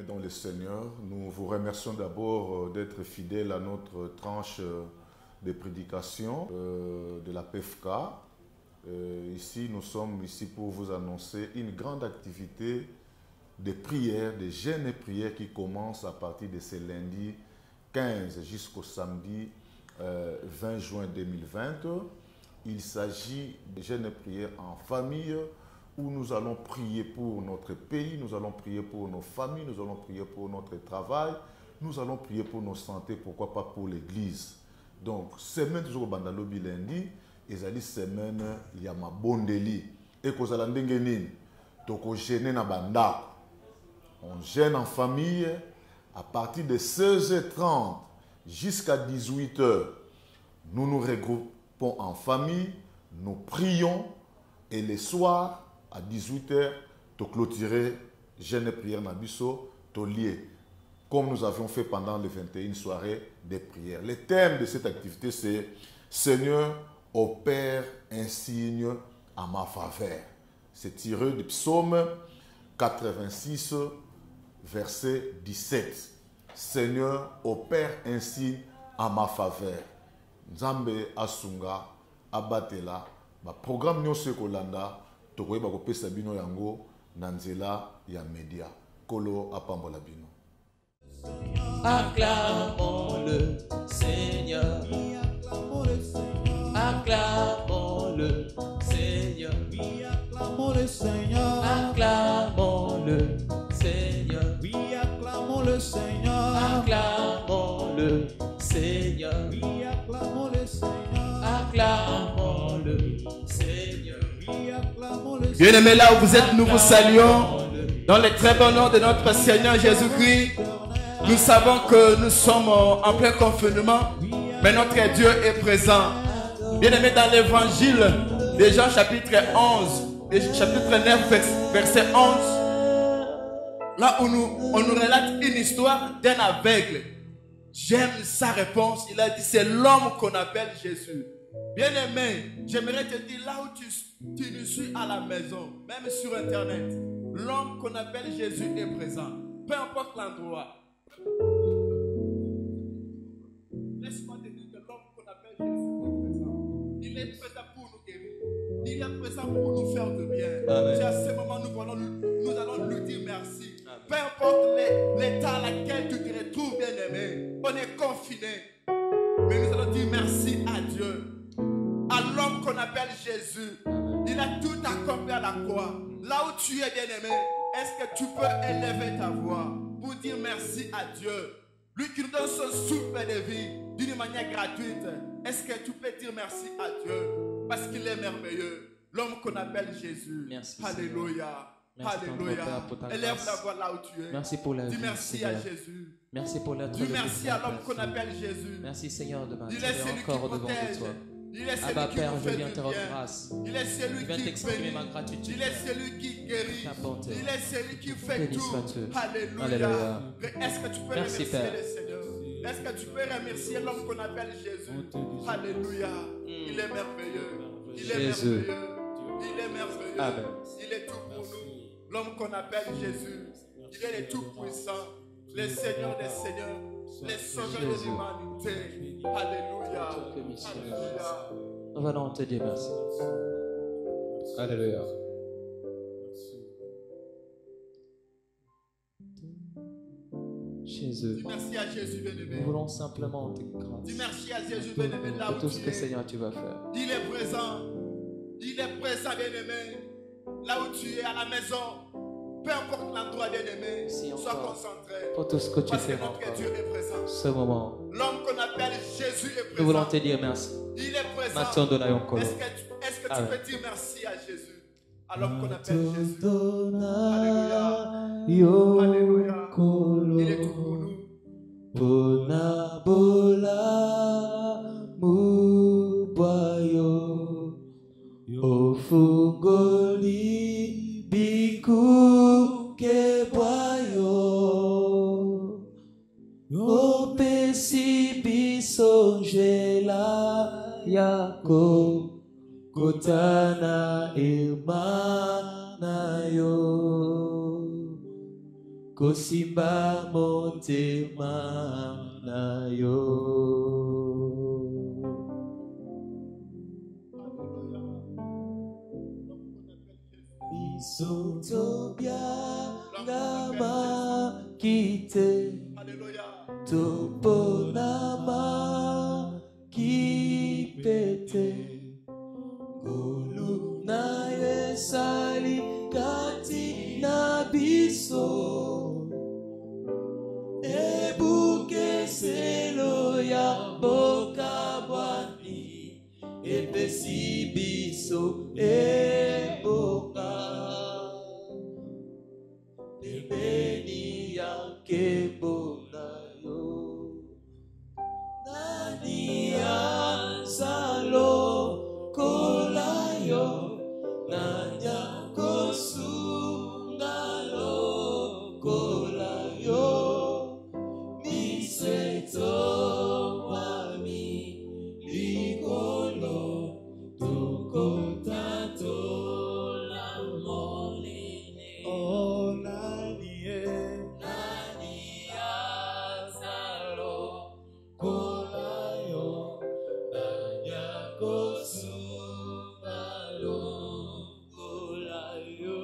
dans le Seigneur, nous vous remercions d'abord d'être fidèles à notre tranche de prédication de la PFK. Ici, nous sommes ici pour vous annoncer une grande activité de prières, de jeûnes et prières qui commence à partir de ce lundi 15 jusqu'au samedi 20 juin 2020. Il s'agit de jeûnes et prières en famille où nous allons prier pour notre pays, nous allons prier pour nos familles, nous allons prier pour notre travail, nous allons prier pour nos santé, pourquoi pas pour l'église. Donc, semaine toujours au Bandalobi lundi, ezali semaine ya mabondeli. Et kozala ndenge nini, toko jeûner na bandako. On jeûne en famille à partir de 16h30 jusqu'à 18h. Nous nous regroupons en famille, nous prions et le soir à 18h, tu clôturer jeûne et prière Nabiso, tu lié. Comme nous avions fait pendant les 21 soirées de prière. Le thème de cette activité, c'est Seigneur, opère un signe à ma faveur. C'est tiré du psaume 86, verset 17. Seigneur, opère un signe à ma faveur. Nzambe asunga, abatela, ba programme nyonso kolanda, tokoye ba kopesa bino yango na nzela ya media. Kolo apambola bino. Acclamons le Seigneur. Acclamons le Seigneur. Acclamons le Seigneur. Acclamons le Seigneur. Oui, acclamons le Seigneur. Acclamons le Seigneur. Oui, acclamons le Seigneur. Acclamons le Seigneur. Oui, acclamons le Seigneur. Bien-aimés, là où vous êtes, nous vous saluons dans le très bon nom de notre Seigneur Jésus-Christ. Nous savons que nous sommes en plein confinement, mais notre Dieu est présent. Bien-aimés, dans l'évangile de Jean chapitre 11, et chapitre 9, verset 11, là où on nous relate une histoire d'un aveugle. J'aime sa réponse. Il a dit, c'est l'homme qu'on appelle Jésus. Bien-aimé, j'aimerais te dire, là où tu nous suis à la maison, même sur Internet, l'homme qu'on appelle Jésus est présent. Peu importe l'endroit. Laisse-moi te dire que l'homme qu'on appelle Jésus est présent. Il est présent pour nous guérir. Il est présent pour nous faire du bien. C'est à ce moment nous allons lui dire merci. Amen. Peu importe l'état à laquelle tu te retrouves, bien-aimé, on est confiné. Mais nous allons dire merci à Dieu. À l'homme qu'on appelle Jésus. Il a tout accompli à la croix. Là où tu es, bien-aimé, est-ce que tu peux élever ta voix pour dire merci à Dieu? Lui qui nous donne son souffle de vie d'une manière gratuite. Est-ce que tu peux dire merci à Dieu? Parce qu'il est merveilleux. L'homme qu'on appelle Jésus. Merci. Alléluia. Merci Alléluia. Élève la voix là où tu es. Merci pour la vie. Dis merci Seigneur. à Jésus. Merci pour l'être. Dis merci à l'homme qu'on appelle Jésus. Merci Seigneur de Il est m'attirer celui qui encore devant protège. toi. Il est celui Abba qui Père, nous je fait viens du te rendre bien. grâce. Il est celui Je viens qui t'exprimer bénit. ma gratitude. Il est celui qui guérit. Ta bonté. Il est celui qui fait Béni tout. sois-tu. Alléluia. Alléluia. Est-ce que tu peux Merci, remercier Père. le Seigneur? Est-ce que tu peux remercier l'homme qu'on appelle Jésus? Alléluia. Il est merveilleux. Il est Jésus. merveilleux. Il est merveilleux. Amen. Il est tout pour nous. L'homme qu'on appelle Jésus. Il est le tout-puissant. Le Seigneur des Seigneurs. Le sauveur de Jésus. l'humanité. Alléluia. Alléluia. Nous allons te dire merci. Alléluia. Jésus, Dis merci à Jésus, nous bien-aimé. voulons simplement te grâce Dis merci à Jésus, bien-aimé, là pour où tout ce tu que es. Seigneur tu vas faire. Il est présent. Il est présent, bien-aimé. Là où tu es, à la maison. Peu importe l'endroit, bien-aimé. Merci Sois encore concentré. pour tout ce que tu Parce que fais notre encore. Dieu est présent. Ce moment, L'homme qu'on appelle Jésus est nous voulons présent. te dire merci. Il est présent. Mathieu Donayon Kolo. Est-ce que tu Amen. peux dire merci à Jésus? À l'homme qu'on appelle Jésus. Alléluia. Yo Alléluia. Kolo. Il est tout pour nous. Bona bola mubayo ofungoli biku kebwayo opesi bisonjela yako kotana emanayo kosimba motema na yo. Biso tobyangama kite toponama kipete golu na yesali kati na biso ebuke selo ya boka bwani epesi biso eboka pembeni ya nkembo na yo. Nani azalo kola yo, nani akosunga lokola yo. Misweto wami likolo tokotato la monene. Oh, nani Nani azalo kola yo, nani akosunga lokola yo.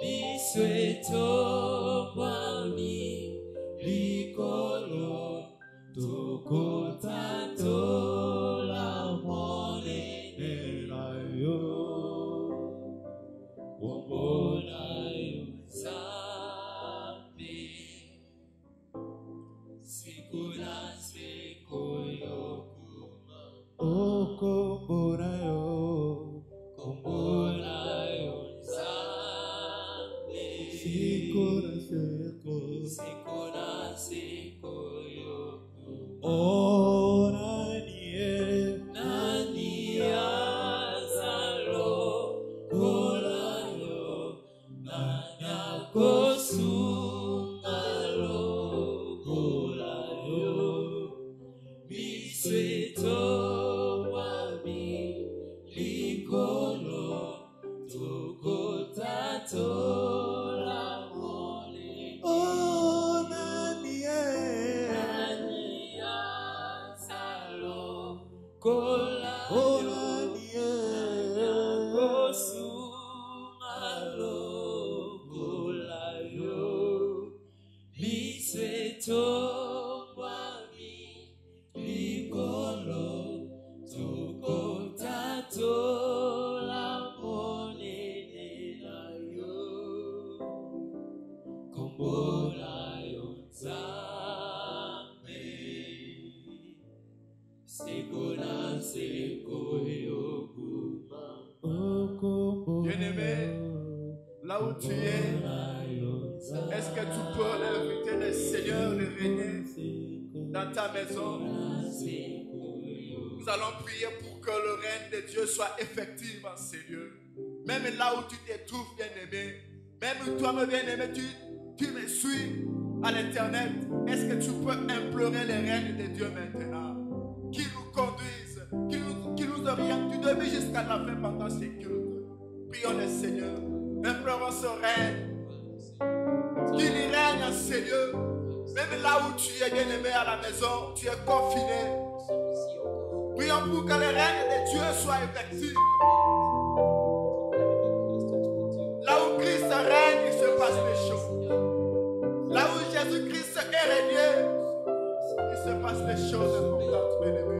Misweto wami likolo tokotato la monene na yo. Wambona yo Nzambe, siku na siku yokuma. Oh, kombona yo. Wambona yo Nzambe, Siku na siku. siku na siku yokuma. Oh, nani Nani azalo kola yo, nani akosunga lokola yo. Misweto wami likolo tokotato la monene. Oh, nani Nani azalo kola Oh, yo, nani kosunga lokola yo. Misweto wami likolo tokotato la monene na yo. Kombola yo Nzambe, siku na siku yokuma. Oh, kombona Bien-aimé, là où tu es, est-ce que tu peux inviter le Seigneur de régner dans ta maison? Nous allons prier pour que le règne de Dieu soit effectif en ces lieux. Même là où tu te trouves, bien-aimé, même toi, bien-aimé, tu me suis à l'internet. Est-ce que tu peux implorer le règne de Dieu maintenant? Qui nous conduise, qui nous oriente du début jusqu'à la fin pendant ces cultes. Prions le Seigneur. Implorons ce règne. Qu'il y règne en ces lieux. Même là où tu es, bien-aimé, à la maison, tu es confiné. Prions pour que le règne de Dieu soit effectif. Là où Christ règne, il se passe des choses. Là où Jésus-Christ est régné, il se passe des choses importantes, bien-aimé.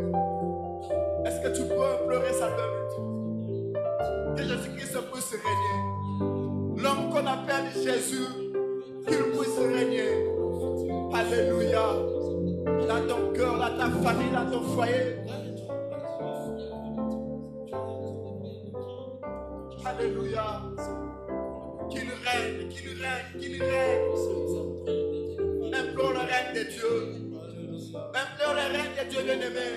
Est-ce que tu peux implorer sa demande? Que Jésus-Christ puisse régner. L'homme qu'on appelle Jésus, qu'il puisse régner. Alléluia. Dans ton cœur, dans ta famille, dans ton foyer. Alléluia. Qu'il règne, qu'il règne, qu'il règne. Implore le règne de Dieu. Implore le règne de Dieu, bien-aimé.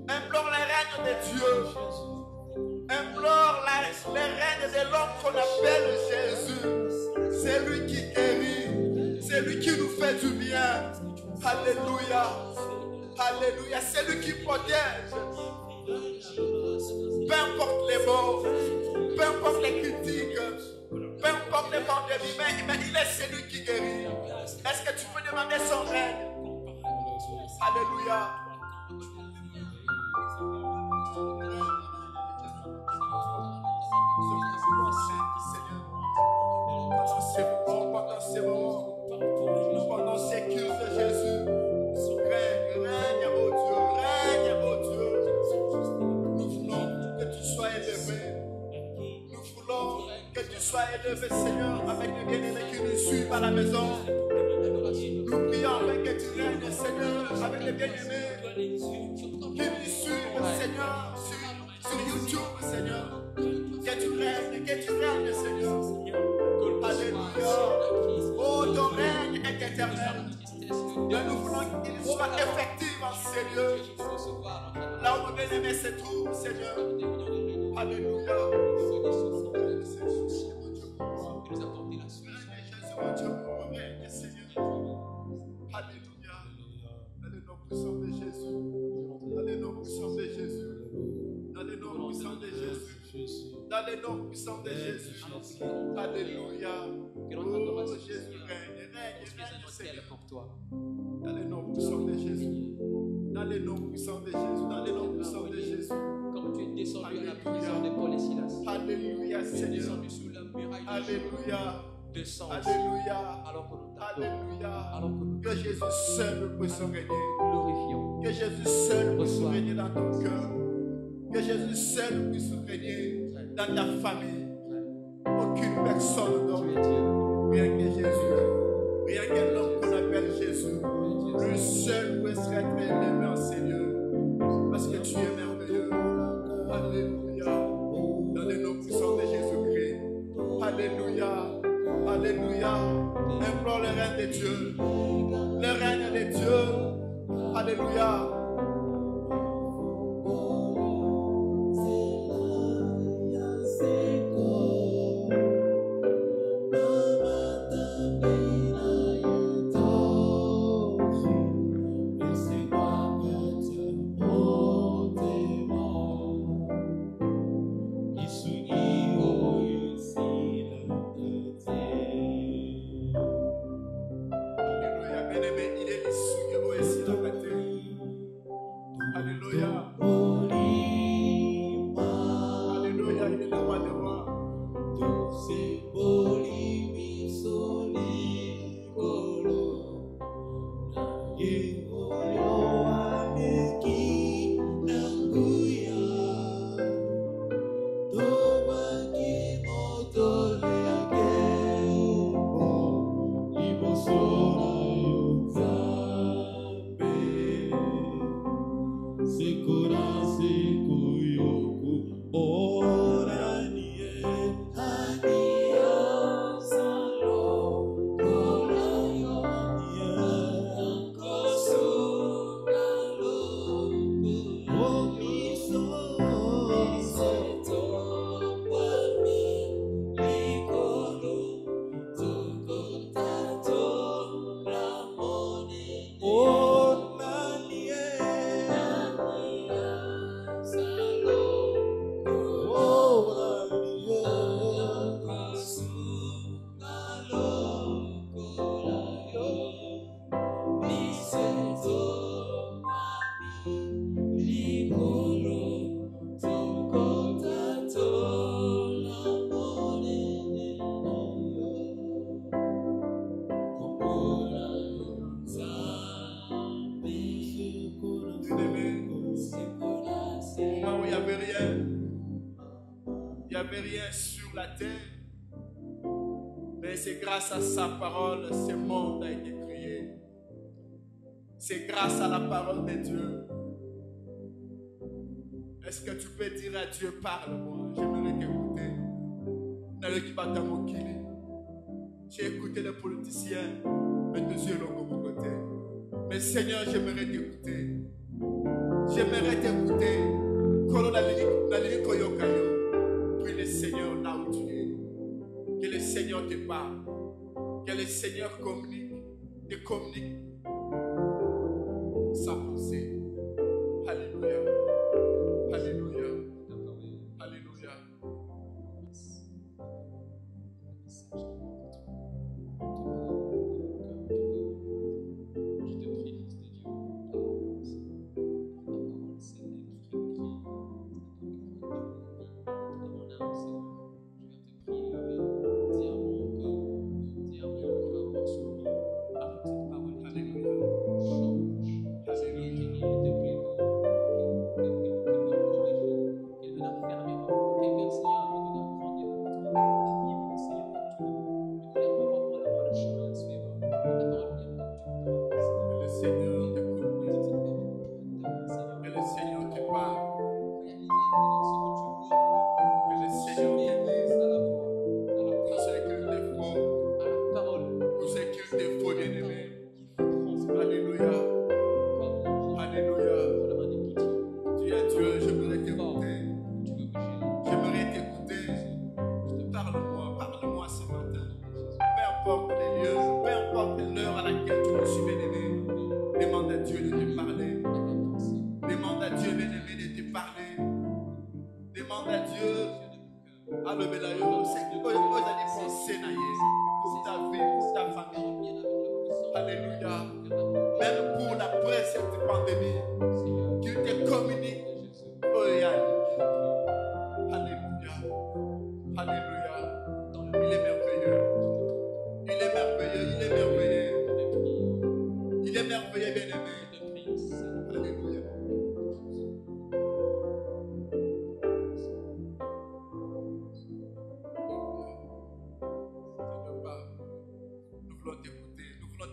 Implore le règne de Dieu. Implore le règne de l'homme qu'on appelle Jésus. C'est lui qui guérit. C'est lui qui nous fait du bien. Alléluia. Alléluia. C'est lui qui protège. Peu importe les mots, peu importe les critiques, peu importe les pandémies, mais il est celui qui guérit. Est-ce que tu peux demander son règne? Alléluia. Pendant ces moments, pendant ces cultes de Jésus, règne, oh Dieu, règne, oh Dieu. Nous voulons que tu sois élevé. Nous voulons que tu sois élevé, Seigneur, avec les bien-aimés qui nous suivent à la maison. Nous prions avec que tu règnes, Seigneur, avec les bien-aimés qui nous suivent, Seigneur, sur YouTube, Seigneur. Que tu règnes, Seigneur. Alléluia. Oh, ton règne est éternel. Et nous voulons qu'il soit effectif en ces lieux. Là où nos bien-aimés se trouvent, Seigneur. Alléluia. Alléluia. Dans le nom puissant de Jésus. Dans le nom puissant de Jésus. Dans le nom puissant de Jésus. Dans le nom puissant de Jésus. Alléluia. Oh, Jésus règne, Seigneur. Dans le nom puissant de Jésus. Dans le nom puissant de Jésus. Dans le nom puissant de Jésus. Comme tu es descendu à la prison de Paul et Silas. Alléluia, Tu es Seigneur. descendu sous la muraille de Alléluia. de sang. Alléluia. Alors que nous t'adorons. Alléluia. Alors que nous Que Jésus seul peut se régner. glorifions. Que Jésus seul puisse régner dans ton cœur. Que Jésus seul puisse régner dans ta famille. Aucune personne d'autre. Tu es Dieu. Rien que Jésus. Rien que l'homme qu'on appelle Jésus. Lui seul peut être élevé en ces lieux. Parce que tu es merveilleux. Alléluia. Dans le nom puissant de Jésus-Christ. Alléluia. Alléluia. Implore le règne de Dieu. Le règne de Dieu. Alléluia. Alléluia. Bien-aimé, il est issu que vous ici dans la terre. Alléluia. Alléluia, il est le roi de rois. Il n'y avait rien sur la terre, mais c'est grâce à sa parole ce monde a été créé. C'est grâce à la parole de Dieu. Est-ce que tu peux dire à Dieu, parle-moi, j'aimerais t'écouter. J'ai écouté les politiciens, mais tes yeux l'ont de mon côté. Mais Seigneur, j'aimerais t'écouter. J'aimerais t'écouter. Prie le Seigneur là où tu es. Que le Seigneur te parle. Que le Seigneur te communique sa pensée. Alléluia. Alléluia. Alléluia. lever la main. C'est que vous allez penser pour ta vie, pour ta famille. Alléluia. Même pour l'après cette pandémie, qu'il te communique. Oh, alléluia. Alléluia. Il est merveilleux. Il est merveilleux. Il est merveilleux. Il est merveilleux, bien-aimé. Alléluia.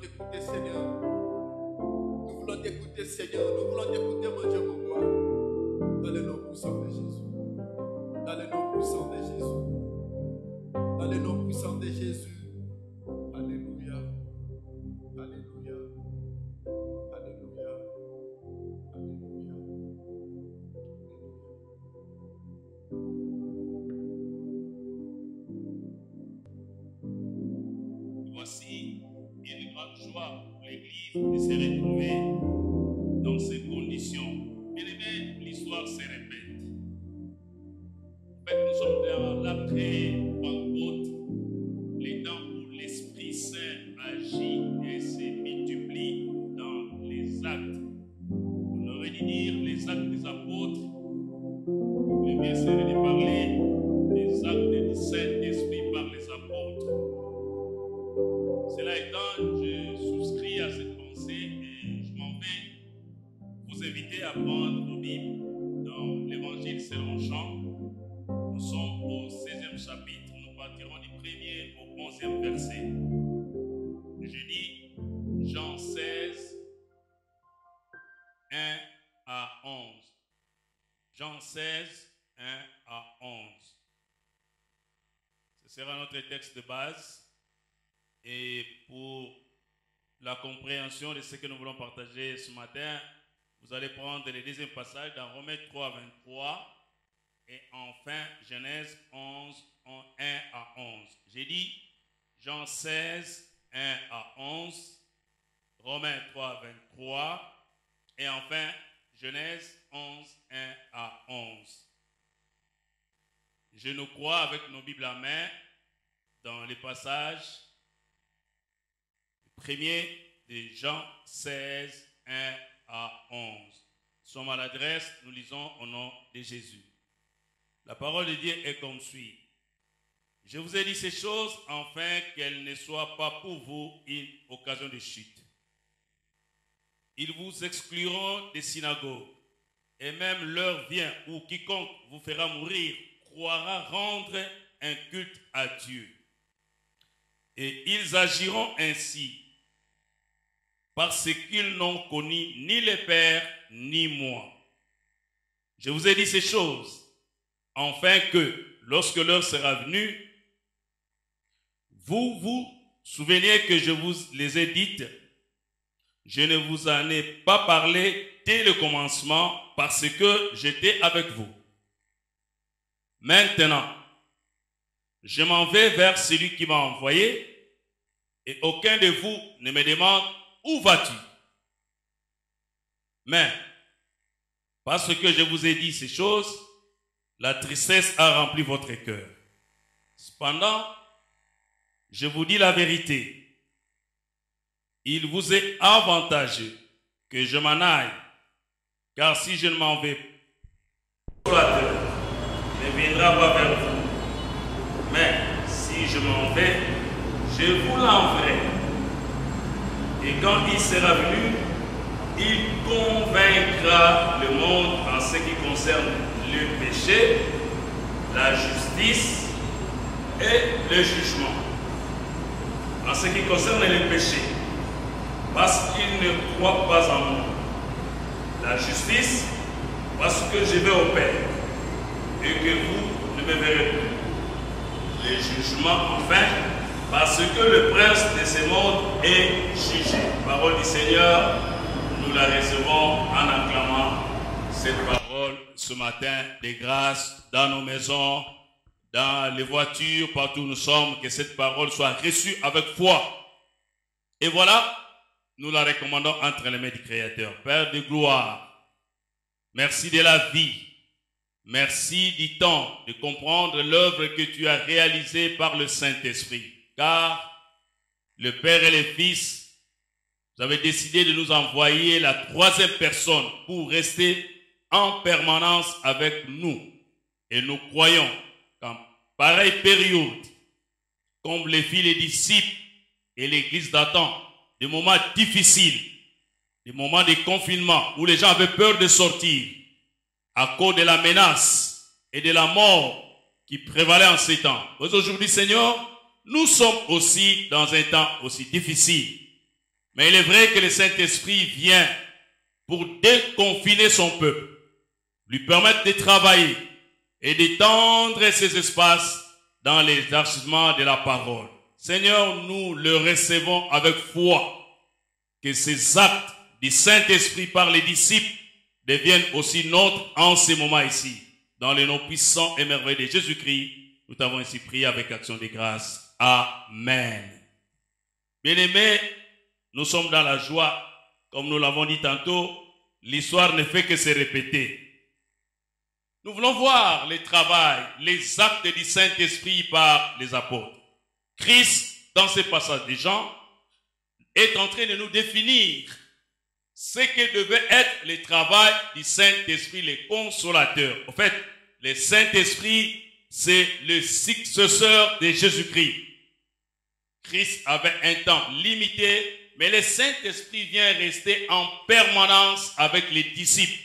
T'écouter, Seigneur. Nous voulons t'écouter, Seigneur. Nous voulons t'écouter, mon Dieu, mon roi. Dans le nom puissant de Jésus. Dans le nom puissant de Jésus. Dans le nom puissant de Jésus. Alléluia. Alléluia. Alléluia. Alléluia. Voici une grande joie pour l'Église de se retrouver dans ces conditions. Bien aimé, l'histoire se répète. En fait, nous sommes dans l'après-Pentecôte, les temps où l'Esprit Saint agit et se multiplie dans les actes. On aurait dû dire les actes des apôtres. Le mieux serait de parler des actes du Saint-Esprit par les apôtres. Cela étant, je souscris à cette pensée et je m'en vais vous inviter à prendre vos Bibles dans l'Évangile selon Jean. Nous sommes au 16e chapitre. Nous partirons du 1er au 11e verset. Je dis Jean 16, 1 à 11. Jean 16, 1 à 11. Ce sera notre texte de base. Et pour la compréhension de ce que nous voulons partager ce matin, vous allez prendre le deuxième passage dans Romains 3, 23 et enfin Genèse 11, 1 à 11. J'ai dit Jean 16, 1 à 11, Romains 3, 23 et enfin Genèse 11, 1 à 11. Je nous crois avec nos Bibles à main dans les passages. Premier de Jean 16, 1 à 11. Nous sommes à l'adresse, nous lisons au nom de Jésus. La parole de Dieu est comme suit. Je vous ai dit ces choses afin qu'elles ne soient pas pour vous une occasion de chute. Ils vous excluront des synagogues, et même l'heure vient où quiconque vous fera mourir croira rendre un culte à Dieu. Et ils agiront ainsi parce qu'ils n'ont connu ni le Père ni moi. Je vous ai dit ces choses, afin que, lorsque l'heure sera venue, vous vous souveniez que je vous les ai dites. Je ne vous en ai pas parlé dès le commencement, parce que j'étais avec vous. Maintenant, je m'en vais vers celui qui m'a envoyé, et aucun de vous ne me demande où vas-tu? Mais, parce que je vous ai dit ces choses, la tristesse a rempli votre cœur. Cependant, je vous dis la vérité. Il vous est avantageux que je m'en aille, car si je ne m'en vais pas, ne viendra pas vers vous. Mais si je m'en vais, je vous l'enverrai. Et quand il sera venu, il convaincra le monde en ce qui concerne le péché, la justice et le jugement. En ce qui concerne le péché, parce qu'il ne croit pas en moi. La justice, parce que je vais au Père et que vous ne me verrez plus. Le jugement, enfin, parce que le prince de ce monde est jugé. Parole du Seigneur, nous la recevons en acclamant cette parole ce matin de grâce dans nos maisons, dans les voitures, partout où nous sommes, que cette parole soit reçue avec foi. Et voilà, nous la recommandons entre les mains du Créateur. Père de gloire, merci de la vie, Merci du temps de comprendre l'œuvre que tu as réalisée par le Saint-Esprit. Car le Père et le Fils, vous avez décidé de nous envoyer la troisième personne pour rester en permanence avec nous. Et nous croyons qu'en pareille période, comme les filles, les disciples et l'église d'antan, des moments difficiles, des moments de confinement où les gens avaient peur de sortir à cause de la menace et de la mort qui prévalait en ces temps. Mais aujourd'hui, Seigneur, nous sommes aussi dans un temps aussi difficile. Mais il est vrai que le Saint-Esprit vient pour déconfiner son peuple, lui permettre de travailler et d'étendre ses espaces dans l'élargissement de la parole. Seigneur, nous le recevons avec foi, que ces actes du Saint-Esprit par les disciples deviennent aussi nôtres en ce moment ici. Dans le nom puissant et merveilleux de Jésus-Christ, nous t'avons ainsi prié avec action de grâce. Amen. Bien-aimés, nous sommes dans la joie. Comme nous l'avons dit tantôt, l'histoire ne fait que se répéter. Nous voulons voir le travail, les actes du Saint-Esprit par les apôtres. Christ, dans ce passage des Jean, est en train de nous définir ce que devait être le travail du Saint-Esprit, le consolateur. En fait, le Saint-Esprit, c'est le successeur de Jésus-Christ. Christ avait un temps limité, mais le Saint-Esprit vient rester en permanence avec les disciples.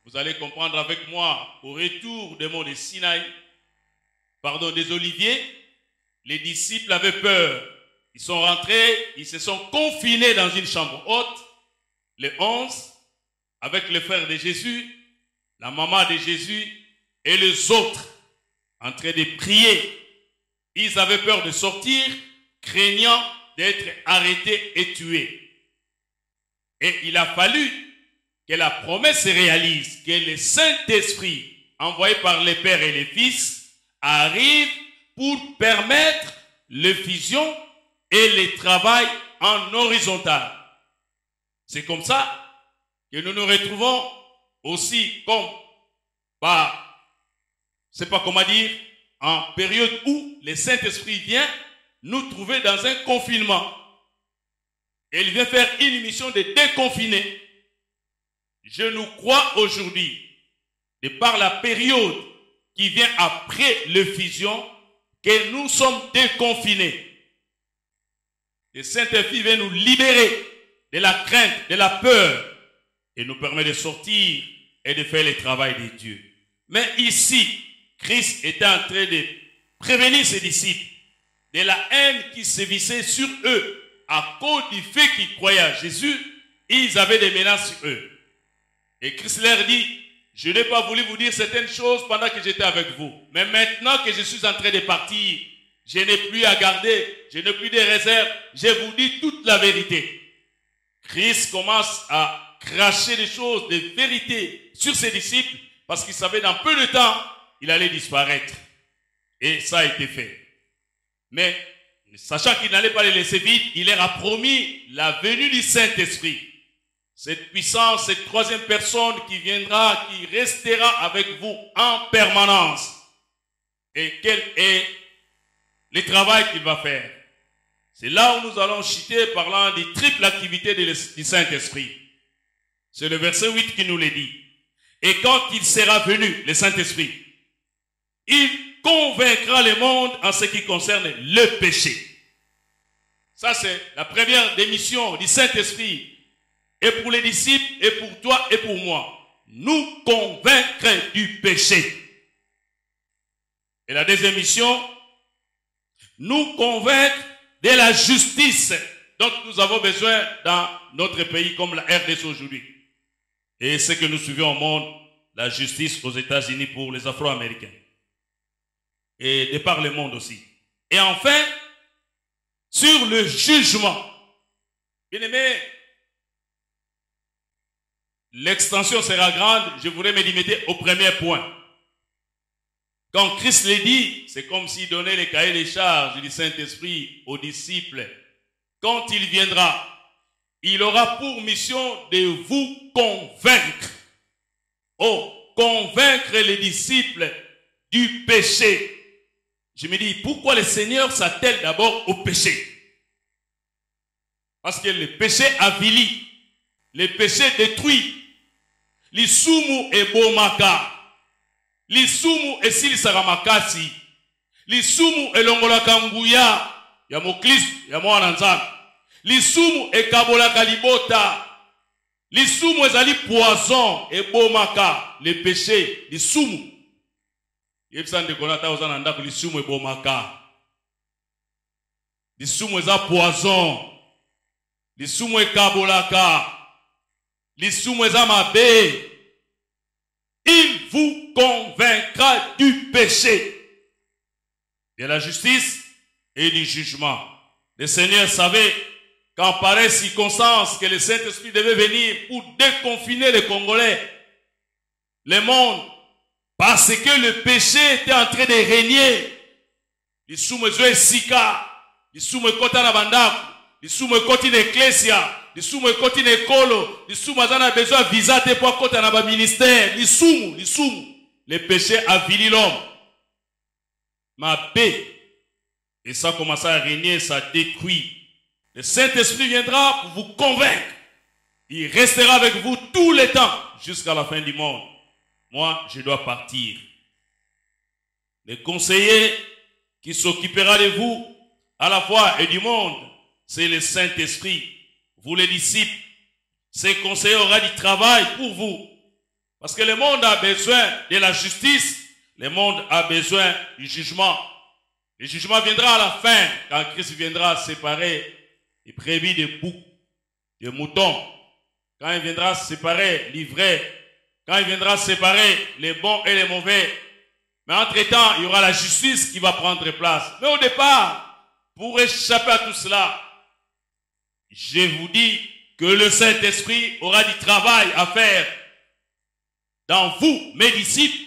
Vous allez comprendre avec moi, au retour des monts de Sinaï, des Oliviers, les disciples avaient peur. Ils sont rentrés, ils se sont confinés dans une chambre haute. Les 11, avec le frère de Jésus, la maman de Jésus et les autres, en train de prier. Ils avaient peur de sortir, craignant d'être arrêtés et tués. Et il a fallu que la promesse se réalise, que le Saint-Esprit, envoyé par les pères et les fils, arrive pour permettre l'effusion et le travail en horizontal. C'est comme ça que nous nous retrouvons aussi comme, c'est pas comment dire, en période où le Saint-Esprit vient nous trouver dans un confinement. Et il vient faire une mission de déconfiner. Je nous crois aujourd'hui, de par la période qui vient après l'effusion, que nous sommes déconfinés. Le Saint-Esprit vient nous libérer de la crainte, de la peur, et nous permet de sortir et de faire le travail de Dieu. Mais ici, Christ était en train de prévenir ses disciples de la haine qui sévissait sur eux à cause du fait qu'ils croyaient à Jésus. Ils avaient des menaces sur eux. Et Christ leur dit, je n'ai pas voulu vous dire certaines choses pendant que j'étais avec vous. Mais maintenant que je suis en train de partir, je n'ai plus à garder, je n'ai plus de réserve, je vous dis toute la vérité. Christ commence à cracher des choses, des vérités sur ses disciples parce qu'il savait dans peu de temps, il allait disparaître. Et ça a été fait. Mais, sachant qu'il n'allait pas les laisser vides, il leur a promis la venue du Saint-Esprit. Cette puissance, cette troisième personne qui viendra, qui restera avec vous en permanence. Et quel est le travail qu'il va faire? C'est là où nous allons chuter parlant des triples activités du Saint-Esprit. C'est le verset 8 qui nous le dit. Et quand il sera venu, le Saint-Esprit, il convaincra le monde en ce qui concerne le péché. Ça, c'est la première des missions du Saint-Esprit. Et pour les disciples, et pour toi, et pour moi. Nous convaincre du péché. Et la deuxième mission, nous convaincre de la justice dont nous avons besoin dans notre pays comme la RDC aujourd'hui. Et ce que nous suivons au monde, la justice aux États-Unis pour les Afro-Américains. Et de par le monde aussi. Et enfin, sur le jugement. Bien-aimés, l'extension sera grande, je voudrais me limiter au premier point. Quand Christ l'a dit, c'est comme s'il donnait les cahiers des charges du Saint-Esprit aux disciples. Quand il viendra, il aura pour mission de vous convaincre. Oh, convaincre les disciples du péché. Je me dis, pourquoi le Seigneur s'attelle d'abord au péché? Parce que le péché avilit, le péché détruit. Lisumu ebomaka, lisumu esilisaka makasi, lisumu elongolaka nguya ya mokristo ya mwana nzambe, lisumu ekabolaka libota, lisumu ezali poison ebomaka le péché. Lisumu yebisa ndeko na ta ozana ndako, lisumu ebomaka, lisumu eza poison, lisumu ekabolaka, lisumu eza mabe. Il vous convaincra du péché, de la justice et du jugement. Le Seigneur savait qu'en pareille circonstance que le Saint-Esprit devait venir pour déconfiner les Congolais, le monde, parce que le péché était en train de régner. Lisumu ezwe sika, lisumu ekota na bandako, lisumu ekoti na ecclesia, lisumu ekoti na ekolo, lisumu azana besoin visa te pour kota na ba ministère. Lisumu, le péché avili l'homme. Ma paix, et ça commence à régner, ça détruit. Le Saint-Esprit viendra pour vous convaincre. Il restera avec vous tout le temps jusqu'à la fin du monde. Moi, je dois partir. Le conseiller qui s'occupera de vous à la fois et du monde, c'est le Saint-Esprit. Vous les disciples, ce conseiller aura du travail pour vous. Parce que le monde a besoin de la justice, le monde a besoin du jugement. Le jugement viendra à la fin, quand Christ viendra séparer les brebis des boucs, des moutons. Quand il viendra séparer l'ivraie, quand il viendra séparer les bons et les mauvais. Mais entre-temps, il y aura la justice qui va prendre place. Mais au départ, pour échapper à tout cela, je vous dis que le Saint-Esprit aura du travail à faire dans vous, mes disciples,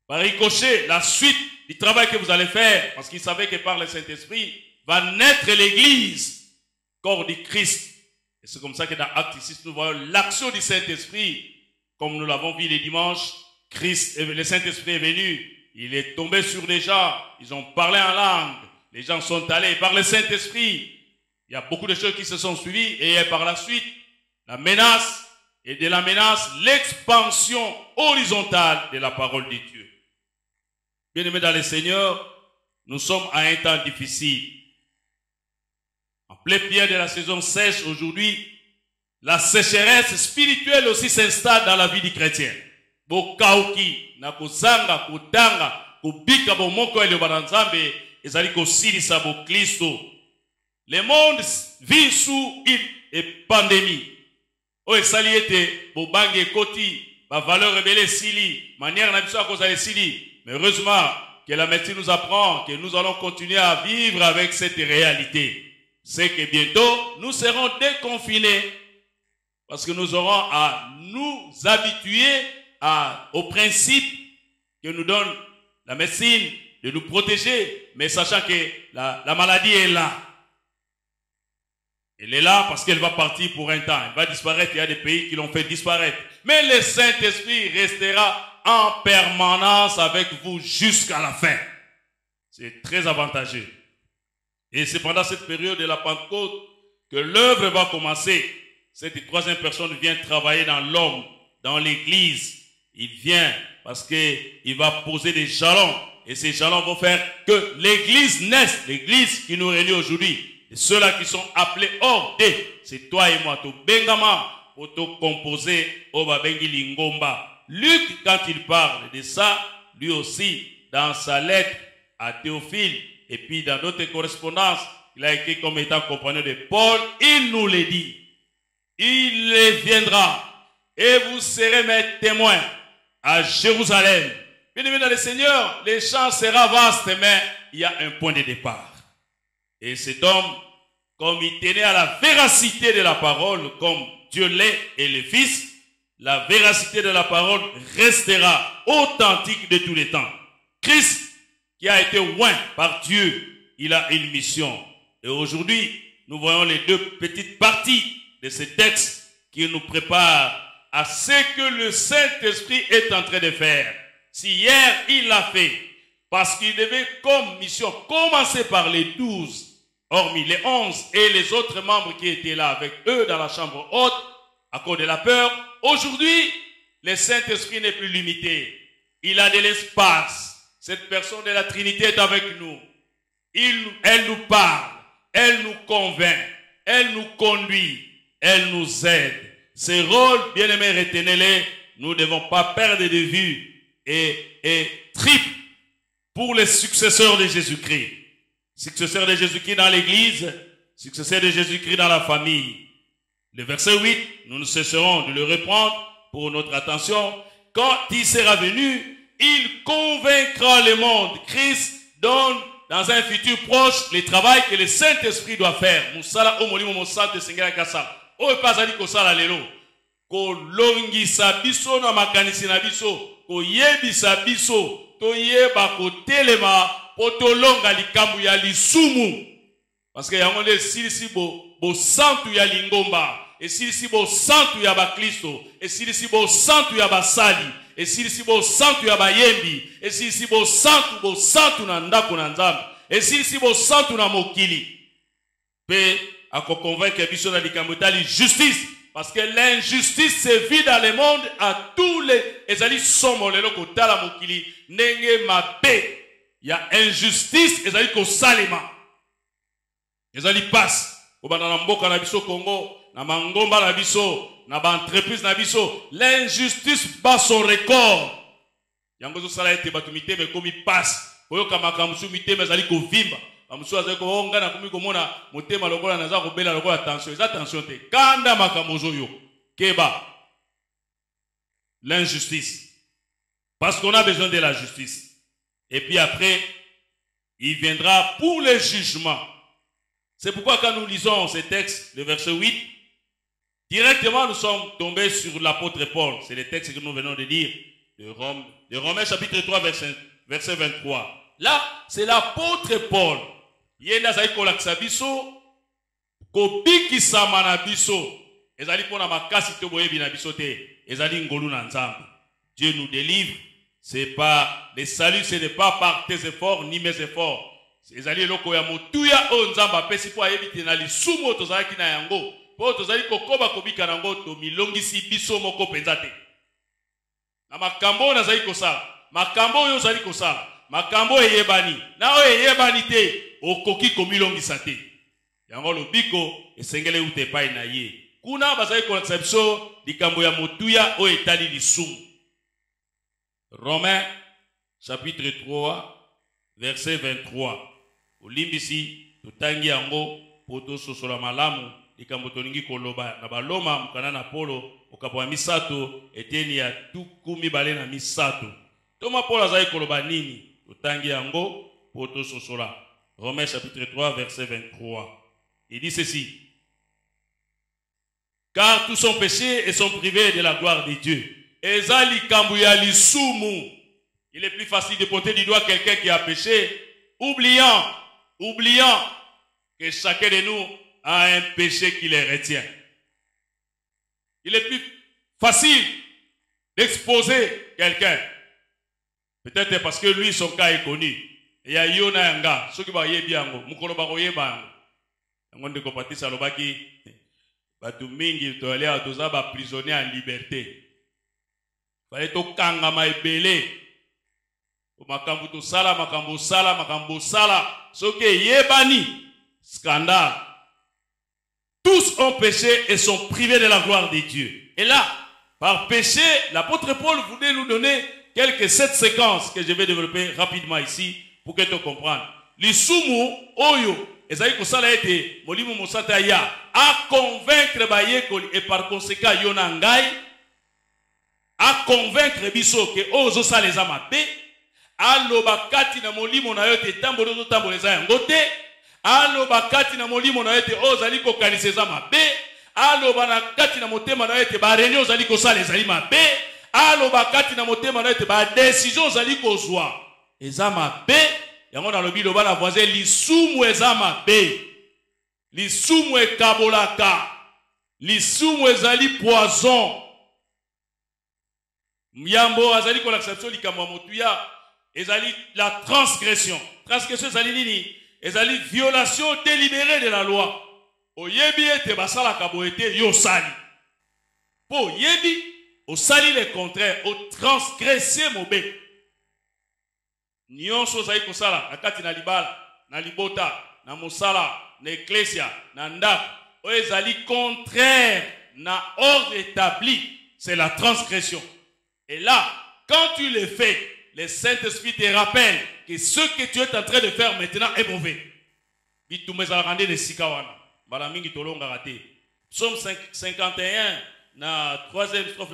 par ricochet, la suite du travail que vous allez faire, parce qu'il savait que par le Saint-Esprit va naître l'Église, corps du Christ. Et c'est comme ça que dans Acte 6, nous voyons l'action du Saint-Esprit, comme nous l'avons vu les dimanches. Christ, le Saint-Esprit est venu, il est tombé sur les gens, ils ont parlé en langue, les gens sont allés par le Saint-Esprit. Il y a beaucoup de choses qui se sont suivies et par la suite, la menace, et de la menace, l'expansion horizontale de la parole de Dieu. Bien-aimés dans le Seigneur, nous sommes à un temps difficile. En plein pied de la saison sèche aujourd'hui, la sécheresse spirituelle aussi s'installe dans la vie du chrétien. Bokauki, na kozanga, kodanga, kobika bomoko ele baranzambe, ezali kosilisa bo Kristo. Le monde vit sous une pandémie. O esali ete bobange koti, ba valeur rebelle sili, manière na biso à cause de sili. Mais heureusement que la médecine nous apprend que nous allons continuer à vivre avec cette réalité. C'est que bientôt nous serons déconfinés parce que nous aurons à nous habituer au principe que nous donne la médecine de nous protéger, mais sachant que la maladie est là. Elle est là parce qu'elle va partir pour un temps. Elle va disparaître. Il y a des pays qui l'ont fait disparaître. Mais le Saint-Esprit restera en permanence avec vous jusqu'à la fin. C'est très avantageux. Et c'est pendant cette période de la Pentecôte que l'œuvre va commencer. Cette troisième personne vient travailler dans l'homme, dans l'église. Il vient parce qu'il va poser des jalons. Et ces jalons vont faire que l'église naisse. L'église qui nous réunit aujourd'hui. Et ceux-là qui sont appelés hors des, c'est toi et moi. To bengama, auto composé, oba bengi lingomba. Luc, quand il parle de ça, lui aussi, dans sa lettre à Théophile, et puis dans d'autres correspondances, il a écrit comme étant compagnon de Paul, il nous le dit. Il viendra, et vous serez mes témoins à Jérusalem. Bien-aimés dans le Seigneur, les champs sera vaste, mais il y a un point de départ. Et cet homme, comme il tenait à la véracité de la parole, comme Dieu l'est et le Fils, la véracité de la parole restera authentique de tous les temps. Christ, qui a été oint par Dieu, il a une mission. Et aujourd'hui, nous voyons les deux petites parties de ce texte qui nous prépare à ce que le Saint-Esprit est en train de faire. Si hier il l'a fait, parce qu'il devait comme mission commencer par les 12, hormis les 11 et les autres membres qui étaient là avec eux dans la chambre haute, à cause de la peur, aujourd'hui, le Saint-Esprit n'est plus limité. Il a de l'espace. Cette personne de la Trinité est avec nous. Elle nous parle, elle nous convainc, elle nous conduit, elle nous aide. Ces rôles, bien-aimés, retenez-les, nous ne devons pas perdre de vue et triple pour les successeurs de Jésus-Christ. Successeurs de Jésus-Christ dans l'église, successeurs de Jésus-Christ dans la famille. Le verset 8, nous ne cesserons de le reprendre pour notre attention. Quand il sera venu, il convaincra le monde. Christ donne dans un futur proche le travail que le Saint-Esprit doit faire. Musala omolimo mosante sengela kasala. O epazali kosala lelo. Ko longisa biso na makanisi na biso, ko yebisa biso, to yeba ko telema, po to longa likambu ya lisumu. Parce que yango le silisi bo santu ya lingomba, et silisi bo santu ya bakristo, et silisi bo santu ya basali, et silisi bo santu ya bayembi, et silisi bo santu na ndako na nzambe, et silisi bo santu na mokili. Pe ako convaincre biso na likambo tali justice, parce que l'injustice se vit dans le monde à tous les ezali somo lelo ko tala mokili nenge mabe. Il y a injustice ezali ko salema. Ezali passe ko bana mboka na biso Congo, na mangomba na biso, na ba entreprise na biso, l'injustice bat son record. Yango zo sala ete batumite me komi passe. Oyo kamaka musumite me ezali ko vimba. Amusu azali ko onga na komi ko mona motema lokola naza ko bela lokola tension. Eza tension te. Kanda makamozo yo. Keba. L'injustice. Parce qu'on a besoin de la justice. Et puis après, il viendra pour le jugement. C'est pourquoi quand nous lisons ces textes, le verset 8, directement nous sommes tombés sur l'apôtre Paul. C'est le texte que nous venons de lire, de Romains chapitre 3, verset 23. Là, c'est l'apôtre Paul. Yenda zali kolakisa biso, kobikisa na biso. Ezali pona makasi to boyebi na biso te. Ezali ngolu na nzambe. Dieu nous délivre. C'est pas le salut, ce n'est pas par tes efforts ni mes efforts. Ezali loko ya motuya o nzamba pesi po ayebite na lisumu tozalaki na yango. Po tozali kokoba kobika nango to milongisi biso moko penza te. Na makambo nazali kosala. Makambo oyo zali kosala. Makambo eyebani. Na o eyebani te okoki komilongisa te. Yango lobiko esengele ute pai na ye. Kuna bazali kolakisa biso likambo ya motuya o etali lisumu. Romains chapitre 3 verset 23. Olimbisi tutangi yango poto sosola malamu likambo tolingi koloba na baloma mukana na polo okapo misato eteni ya tuku mibale na misato. Toma Paul azali koloba nini? Tutangi yango poto sosola. Romains chapitre 3 verset 23. Il dit ceci: car tous sont péchés et sont privés de la gloire de Dieu. Ezali kambuya lisumu. Il est plus facile de pointer du doigt quelqu'un qui a péché, oubliant que chacun de nous a un péché qui les retient. Il est plus facile d'exposer quelqu'un. Peut-être parce que lui, son cas est connu. Il y a Yona Yanga, ceux qui va y bien, Mukolo Baroyeba. On ne peut pas dire ça, Lobaki. Batumingi, tu allais à Tozaba prisonnier en liberté. Fallait au Kangama et Belé. Makambo sala, makambo sala, makambo sala. Ce qui est yebani, scandale. Tous ont péché et sont privés de la gloire de Dieu. Et là, par péché, l'apôtre Paul voulait nous donner quelques 7 séquences que je vais développer rapidement ici pour que tu comprennes. Lisumu oyo, ezali kosala ete molimo mosata ya a convaincre bayekoli et par conséquent yonangai a convaincre biso que ozo sa les amabe. Aloba kati na molimo na yote tambolo zo tambolo za yango te. Aloba kati na molimo na yote ozali ko kanisa za mabe. Aloba na kati na motema na yote ba réunion ozali ko sala ezali mabe. Aloba kati na motema na yote ba décision ozali ko zwa eza mabe. Yango na lobi loba na voisin lisumu eza mabe. Lisumu ekabolaka. Lisumu ezali poison. Miyambo azali ko l'acception likamwa motuya ezali la transgression. Transgression ezali nini? Ezali violation délibérée de la loi. Oyebi ete basala kaboete yo sali. Po yebi osali le contraire, o transgresser mobe. Nyonso zali kosala nakati na libala, na libota, na mosala, na ecclesia, na ndako, o ezali contraire na ordre établi, c'est la transgression. Et là, quand tu le fais, le Saint-Esprit te rappelle que ce que tu es en train de faire maintenant est mauvais. Psaume 51, na 3e strophe,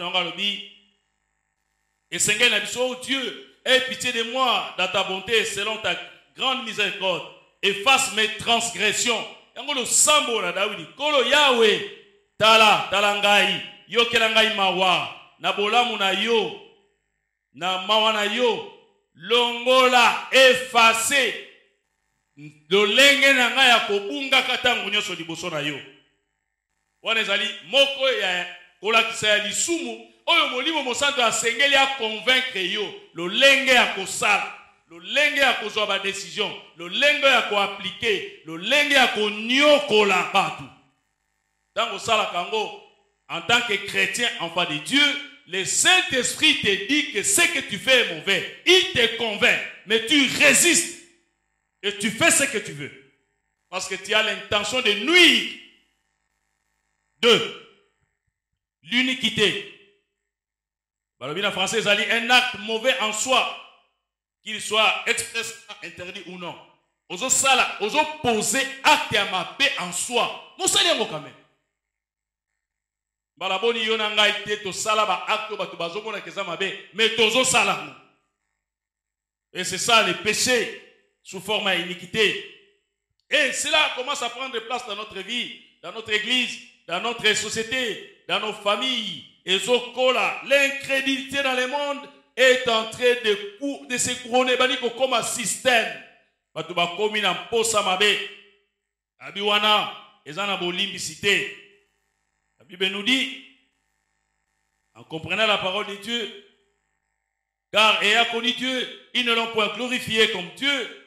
et Seigneur n'a dit, oh Dieu, aie pitié de moi dans ta bonté, selon ta grande miséricorde, efface mes transgressions. Yangolo sambo na David, kolo Yahweh, talangai, yo kelangai mawa. Na bolamu na yo, na mawa na yo, longola efface lolenge na nga ya kobunga katangu nyonso liboso na yo. Wana ezali moko ya kolakisa ya lisumu oyo molimo mosantu asengeli ya convaincre yo lolenge ya kosala, lolenge ya kozwa ba décision, lolenge ya koappliquer, lolenge ya konyokola batu. Tango sala kango en tant que chrétien, enfant de Dieu, le Saint-Esprit te dit que ce que tu fais est mauvais. Il te convainc, mais tu résistes et tu fais ce que tu veux. Parce que tu as l'intention de nuire. 2. L'iniquité. En français, ça dit un acte mauvais en soi, qu'il soit expressément interdit ou non. Oso sala, oso poser acte à ma paix en soi. Mon salaire quand même. Balaboni yona ngai te to sala ba acte ba to bazomona keza mabe mais tozo sala. Et c'est ça le péché sous forme d'iniquité. Et cela commence à prendre place dans notre vie, dans notre église, dans notre société, dans nos familles. Et zokola, l'incrédulité dans le monde est en train de se couronner comme un système. Batuba komi na posa mabe. Abiwana ezana bolimbicité. La Bible nous dit, en comprenant la parole de Dieu, car ayant connu Dieu, ils ne l'ont point glorifié comme Dieu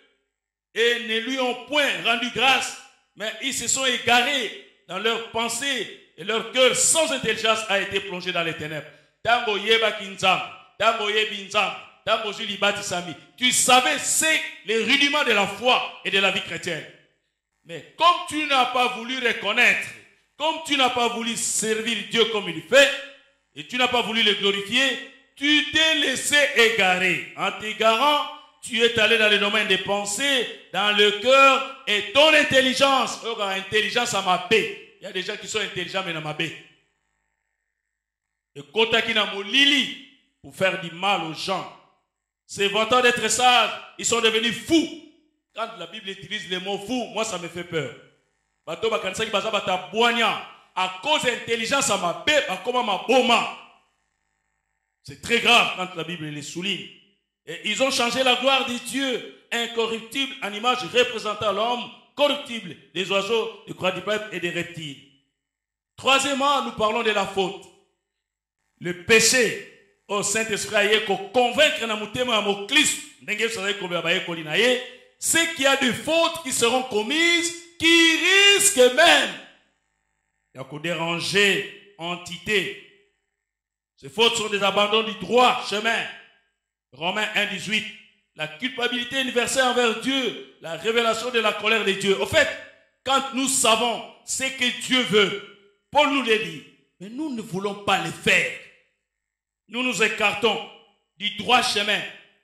et ne lui ont point rendu grâce, mais ils se sont égarés dans leurs pensées et leur cœur sans intelligence a été plongé dans les ténèbres. Tango yeba kinzam, tango yebinzam, tango julibati sami. Tu savais c'est les rudiments de la foi et de la vie chrétienne. Mais comme tu n'as pas voulu reconnaître, comme tu n'as pas voulu servir Dieu comme il fait, et tu n'as pas voulu le glorifier, tu t'es laissé égarer. En t'égarant, tu es allé dans le domaine des pensées, dans le cœur, et ton intelligence, intelligence à ma paix. Il y a des gens qui sont intelligents, mais dans ma paix. Et Kotaki na molili, pour faire du mal aux gens. Ces vantants d'être sages, ils sont devenus fous. Quand la Bible utilise le mot fou, moi ça me fait peur. À cause de l'intelligence à ma paix, comment ma boma. C'est très grave quand la Bible les souligne. Et ils ont changé la gloire de Dieu, incorruptible, en image représentant l'homme, corruptible, des oiseaux, des quadrupèdes et des reptiles. Troisièmement, nous parlons de la faute. Le péché au Saint-Esprit, convaincre c'est qu'il y a des fautes qui seront commises qui risquent même de déranger entité. Ces fautes sont des abandons du droit chemin. Romains 1,18. La culpabilité universelle envers Dieu, la révélation de la colère de Dieu. Au fait, quand nous savons ce que Dieu veut, Paul nous le dit, mais nous ne voulons pas le faire. Nous nous écartons du droit chemin.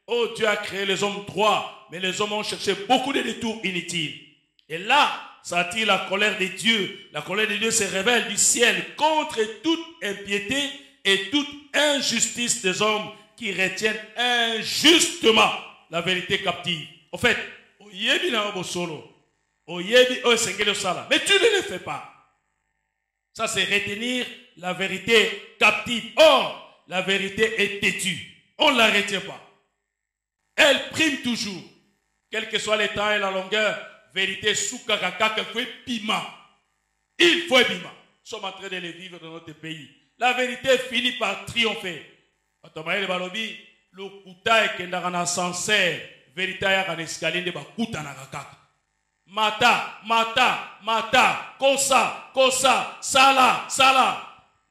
Oh, Dieu a créé les hommes droits, mais les hommes ont cherché beaucoup de détours inutiles. Et là, ça attire la colère de Dieu. La colère de Dieu se révèle du ciel contre toute impiété et toute injustice des hommes qui retiennent injustement la vérité captive. En fait, mais tu ne le fais pas. Ça, c'est retenir la vérité captive. Or, la vérité est têtue. On ne la retient pas. Elle prime toujours. Quel que soit le temps et la longueur, vérité sous kakaka, il faut piment. Il faut piment. Nous sommes en train de le vivre dans notre pays. La vérité finit par triompher. Batomayele balobi lokuta ekendaka na ascenseur, vérité ayaka na escalier nde bakutanaka kaka. Mata, mata, mata, kosa, kosa, sala, sala.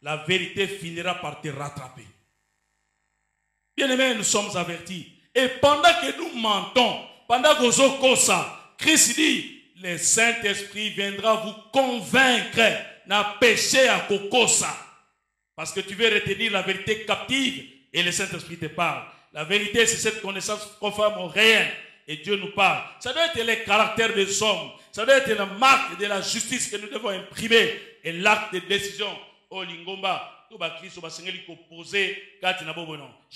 La vérité finira par te rattraper. Bien-aimés, nous sommes avertis. Et pendant que nous mentons, pendant que nous kosa, Christ dit, le Saint-Esprit viendra vous convaincre n'a péché à kokosa. Parce que tu veux retenir la vérité captive et le Saint-Esprit te parle. La vérité, c'est cette connaissance conforme au réel. Et Dieu nous parle. Ça doit être le caractère des hommes. Ça doit être la marque de la justice que nous devons imprimer. Et l'acte de décision. Oh, Lingomba, tout Christ, je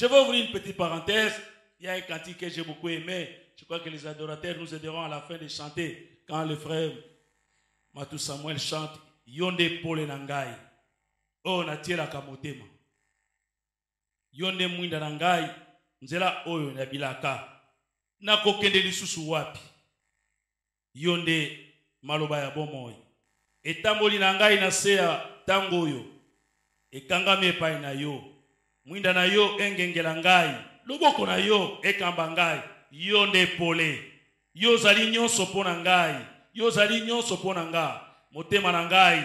vais ouvrir une petite parenthèse. Il y a un cantique que j'ai beaucoup aimé. Je crois que les adorateurs nous aideront à la fin de chanter. Quand le frère Matou Samuel chante Yonde Pole Nangai. Oh, Natiela Kamotema. Yonde Mwinda Nangai. Nzela Oyo Nabilaka. Nakokende lisusu wapi. Yonde maloba ya bomoi. Etamboli Nangai na sea tango yo. Ekangami epai na yo. Mwinda na yo engengela ngai. Loboko na yo ekamba ngai. Yonde pole. Yo zali nyonso pona ngai. Yo zali nyonso pona nga. Motema na ngai.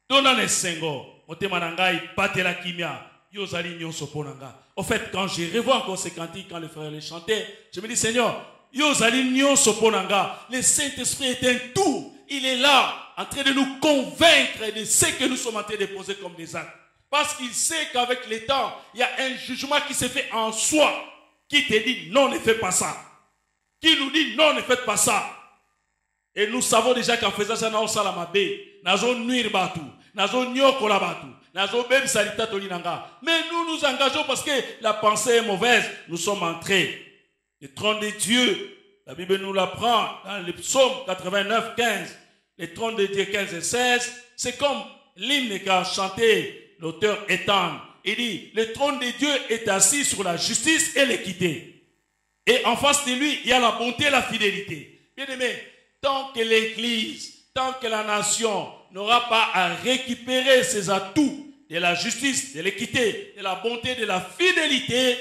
Dona nesengo. Motema na ngai patela kimia. Yo zali nyonso pona nga. En fait, quand je revois encore ces cantiques, quand les frères les chantaient, je me dis, Seigneur, yo zali nyonso pona nga. Le Saint-Esprit est un tout. Il est là, en train de nous convaincre de ce que nous sommes en train de poser comme des actes. Parce qu'il sait qu'avec le temps, il y a un jugement qui se fait en soi, qui te dit non, ne fais pas ça. Qui nous dit non, ne faites pas ça. Et nous savons déjà qu'en faisant ça, nous allons nous nuire batu, nous nyokola batu, nous bem salita tolinanga. Mais nous nous engageons parce que la pensée est mauvaise. Nous sommes entrés. Le trône de Dieu, la Bible nous l'apprend dans le psaume 89, 15. Le trône de Dieu 15 et 16, c'est comme l'hymne qu'a chanté l'auteur Ethan. Il dit, le trône de Dieu est assis sur la justice et l'équité. Et en face de lui, il y a la bonté et la fidélité. Bien aimé, tant que l'Église, tant que la nation n'aura pas à récupérer ses atouts de la justice, de l'équité, de la bonté, de la fidélité,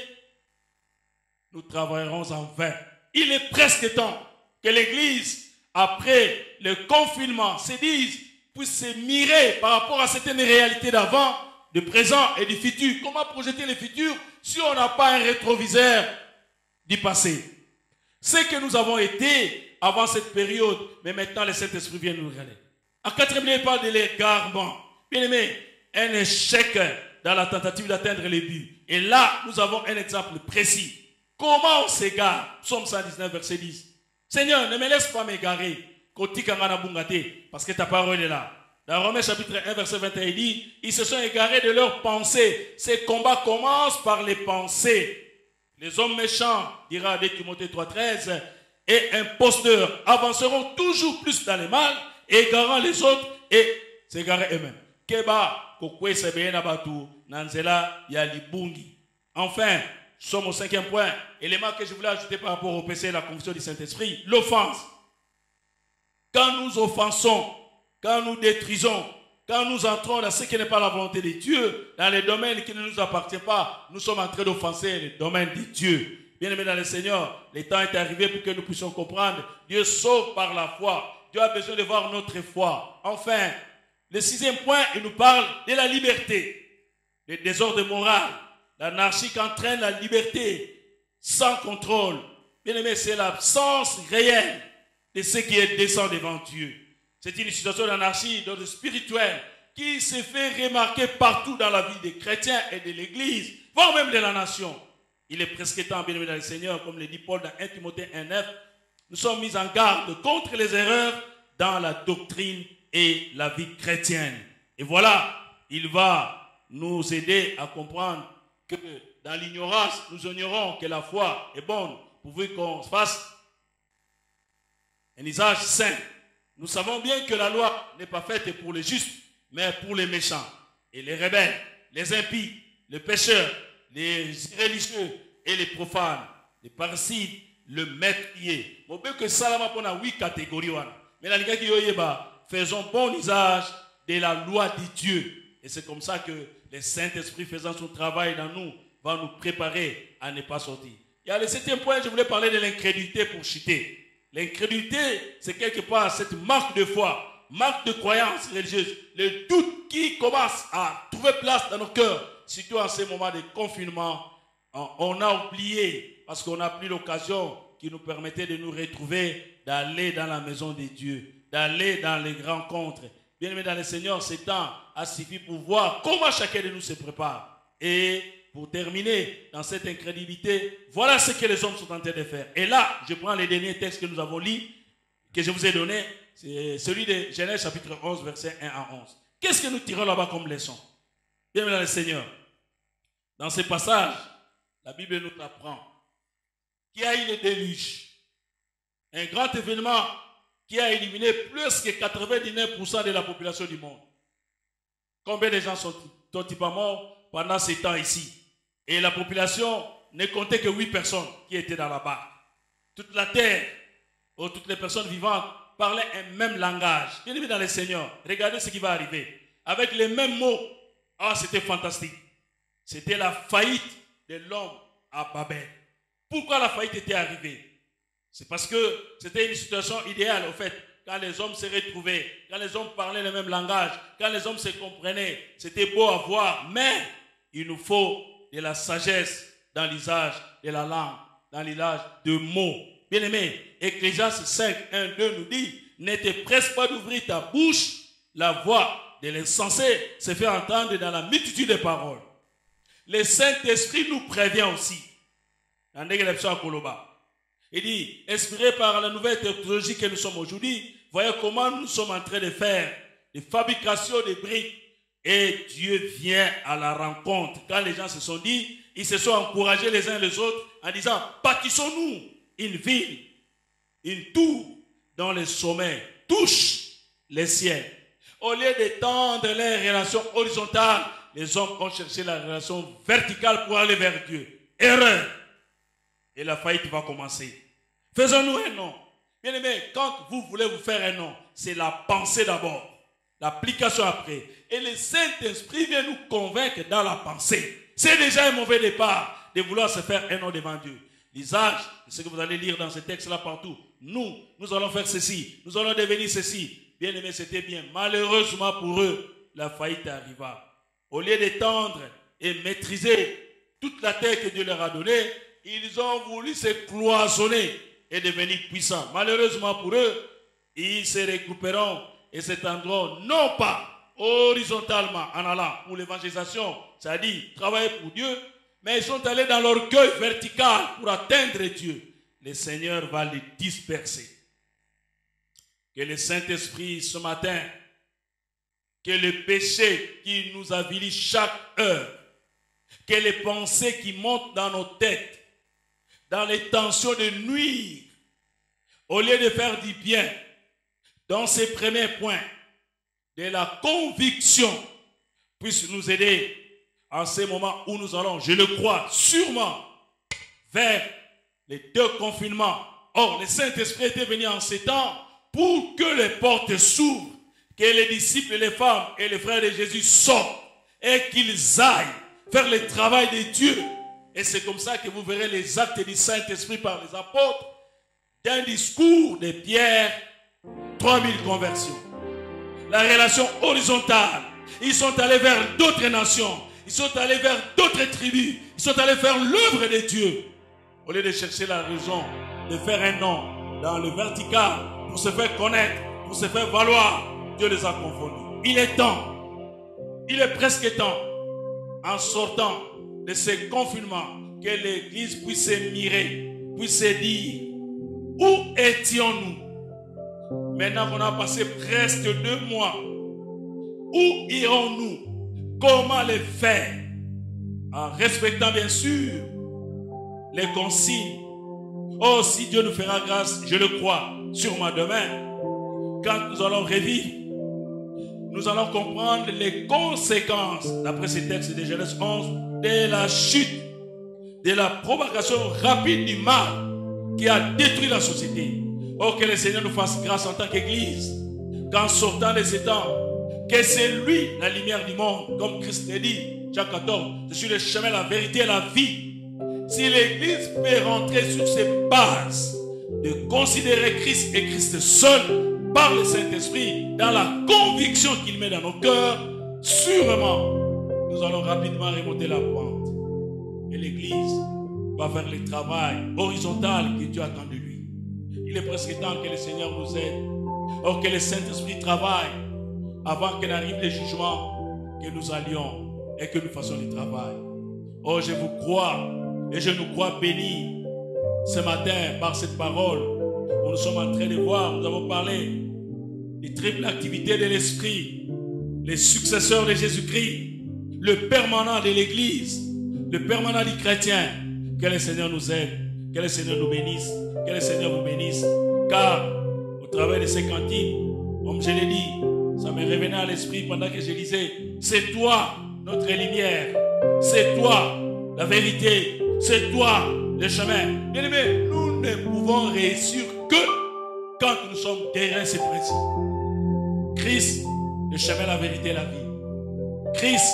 nous travaillerons en vain. Il est presque temps que l'Église, après le confinement, se dise, puisse se mirer par rapport à certaines réalités d'avant, du présent et du futur. Comment projeter le futur si on n'a pas un rétroviseur du passé? Ce que nous avons été avant cette période, mais maintenant le Saint-Esprit vient nous regarder. En quatrième lieu, il parle de l'égarement. Bien aimé, un échec dans la tentative d'atteindre les buts. Et là, nous avons un exemple précis. Comment on s'égare? Psaume 119, verset 10. Seigneur, ne me laisse pas m'égarer. Parce que ta parole est là. Dans Romains chapitre 1, verset 21, il dit, ils se sont égarés de leurs pensées. Ces combats commencent par les pensées. Les hommes méchants, dira 2 Timothée 3, 13, et imposteurs avanceront toujours plus dans le mal, égarant les autres et s'égarer eux-mêmes. Keba, kokwe sebeye na batu, nanzela ya libungi. Enfin, nous sommes au 5e point. Élément que je voulais ajouter par rapport au péché et la conviction du Saint-Esprit, l'offense. Quand nous offensons, quand nous détruisons, quand nous entrons dans ce qui n'est pas la volonté de Dieu, dans les domaines qui ne nous appartiennent pas, nous sommes en train d'offenser les domaines de Dieu. Bien-aimés dans le Seigneur, le temps est arrivé pour que nous puissions comprendre. Dieu sauve par la foi. Dieu a besoin de voir notre foi. Enfin, le 6e point, il nous parle de la liberté, le désordre moral. L'anarchie qui entraîne la liberté sans contrôle. Bien-aimé, c'est l'absence réelle de ce qui est décent devant Dieu. C'est une situation d'anarchie, d'ordre spirituel, qui se fait remarquer partout dans la vie des chrétiens et de l'Église, voire même de la nation. Il est presque temps, bien-aimé dans le Seigneur, comme le dit Paul dans 1 Timothée 1,9, nous sommes mis en garde contre les erreurs dans la doctrine et la vie chrétienne. Et voilà, il va nous aider à comprendre que dans l'ignorance, nous ignorons que la foi est bonne, pourvu qu'on fasse un usage saint. Nous savons bien que la loi n'est pas faite pour les justes, mais pour les méchants. Et les rebelles, les impies, les pécheurs, les irréligieux et les profanes, les parricides, le métier. Bon, bien que Salama pona 8 catégories. Mais la faisons bon usage de la loi de Dieu. Et c'est comme ça que le Saint-Esprit faisant son travail dans nous va nous préparer à ne pas sortir. Et à le 7e point, je voulais parler de l'incrédulité pour chuter. L'incrédulité, c'est quelque part cette marque de foi, marque de croyance religieuse, le doute qui commence à trouver place dans nos cœurs, surtout en ces moments de confinement. On a oublié, parce qu'on n'a plus l'occasion qui nous permettait de nous retrouver, d'aller dans la maison de Dieu, d'aller dans les rencontres. Bien aimé dans le Seigneur, ce temps a suffi pour voir comment chacun de nous se prépare. Et pour terminer dans cette incrédulité, voilà ce que les hommes sont en train de faire. Et là, je prends les derniers textes que nous avons lus, que je vous ai donnés, c'est celui de Genèse chapitre 11, versets 1 à 11. Qu'est-ce que nous tirons là-bas comme leçon? Bien aimé dans le Seigneur, dans ce passage, la Bible nous apprend qu'il y a eu le déluge, un grand événement qui a éliminé plus que 99% de la population du monde. Combien de gens sont-ils pas morts pendant ces temps ici? Et la population ne comptait que 8 personnes qui étaient dans la barque. Toute la terre, ou toutes les personnes vivantes, parlaient un même langage. Bien aimé dans le Seigneur, regardez ce qui va arriver. Avec les mêmes mots, c'était fantastique. C'était la faillite de l'homme à Babel. Pourquoi la faillite était arrivée? C'est parce que c'était une situation idéale, au fait. Quand les hommes se retrouvaient, quand les hommes parlaient le même langage, quand les hommes se comprenaient, c'était beau à voir, mais il nous faut de la sagesse dans l'usage de la langue, dans l'usage de mots. Bien aimé, Ecclésiaste 5, 1, 2 nous dit, ne te presse pas d'ouvrir ta bouche, la voix de l'insensé se fait entendre dans la multitude des paroles. Le Saint-Esprit nous prévient aussi. Il dit, inspiré par la nouvelle technologie que nous sommes aujourd'hui, voyez comment nous sommes en train de faire des fabrications de briques. Et Dieu vient à la rencontre. Quand les gens se sont dit, ils se sont encouragés les uns les autres en disant, bâtissons-nous une ville, une tour dont le sommet touche les ciels. Au lieu d'étendre les relations horizontales, les hommes ont cherché la relation verticale pour aller vers Dieu. Erreur. Et la faillite va commencer. Faisons-nous un nom. Bien aimé, quand vous voulez vous faire un nom, c'est la pensée d'abord, l'application après. Et le Saint-Esprit vient nous convaincre dans la pensée. C'est déjà un mauvais départ de vouloir se faire un nom devant Dieu. L'usage, c'est ce que vous allez lire dans ce texte-là partout. Nous allons faire ceci. Nous allons devenir ceci. Bien aimé, c'était bien. Malheureusement pour eux, la faillite arriva. Au lieu d'étendre et maîtriser toute la terre que Dieu leur a donnée, ils ont voulu se cloisonner et devenir puissants. Malheureusement pour eux, ils se regrouperont et s'étendront non pas horizontalement en allant pour l'évangélisation, c'est-à-dire travailler pour Dieu, mais ils sont allés dans l'orgueil vertical pour atteindre Dieu. Le Seigneur va les disperser. Que le Saint-Esprit ce matin, que le péché qui nous avilit chaque heure, que les pensées qui montent dans nos têtes, dans les tensions de nuire, au lieu de faire du bien, dans ces premiers points, de la conviction, puisse nous aider en ces moments où nous allons, je le crois, sûrement, vers les 2 confinements. Or, le Saint-Esprit était venu en ces temps pour que les portes s'ouvrent, que les disciples, les femmes et les frères de Jésus sortent et qu'ils aillent faire le travail de Dieu. Et c'est comme ça que vous verrez les actes du Saint-Esprit par les apôtres. D'un discours de Pierre, 3000 conversions. La relation horizontale. Ils sont allés vers d'autres nations. Ils sont allés vers d'autres tribus. Ils sont allés faire l'œuvre de Dieu. Au lieu de chercher la raison de faire un nom dans le vertical pour se faire connaître, pour se faire valoir, Dieu les a confondus. Il est temps. Il est presque temps, en sortant de ce confinement, que l'Église puisse se mirer, puisse se dire, où étions-nous? Maintenant qu'on a passé presque 2 mois, où irons-nous? Comment le faire? En respectant bien sûr les consignes. Oh, si Dieu nous fera grâce, je le crois, sûrement demain, quand nous allons revivre, nous allons comprendre les conséquences, d'après ces textes de Genèse 11, de la chute, de la propagation rapide du mal qui a détruit la société. Oh, que le Seigneur nous fasse grâce en tant qu'Église, qu'en sortant de ces temps, que c'est lui la lumière du monde, comme Christ l'a dit, Jean 14, je suis le chemin, la vérité et la vie. Si l'Église peut rentrer sur ses bases de considérer Christ et Christ seul par le Saint-Esprit dans la conviction qu'il met dans nos cœurs, sûrement nous allons rapidement remonter la pente. Et l'Église va faire le travail horizontal que Dieu attend de lui. Il est presque temps que le Seigneur nous aide. Or que le Saint-Esprit travaille avant que n'arrive le jugement, que nous allions et que nous fassions le travail. Oh, je vous crois et je nous crois bénis ce matin par cette parole où nous sommes en train de voir, nous avons parlé des triples activités de l'Esprit, les successeurs de Jésus-Christ, le permanent de l'Église, le permanent du chrétien. Que le Seigneur nous aide, que le Seigneur nous bénisse, que le Seigneur vous bénisse. Car au travers de ces cantines, comme je l'ai dit, ça me revenait à l'esprit pendant que je lisais, c'est toi notre lumière, c'est toi la vérité, c'est toi le chemin. Bien aimé, nous ne pouvons réussir que quand nous sommes derrière ces principes. Christ, le chemin, la vérité et la vie. Christ,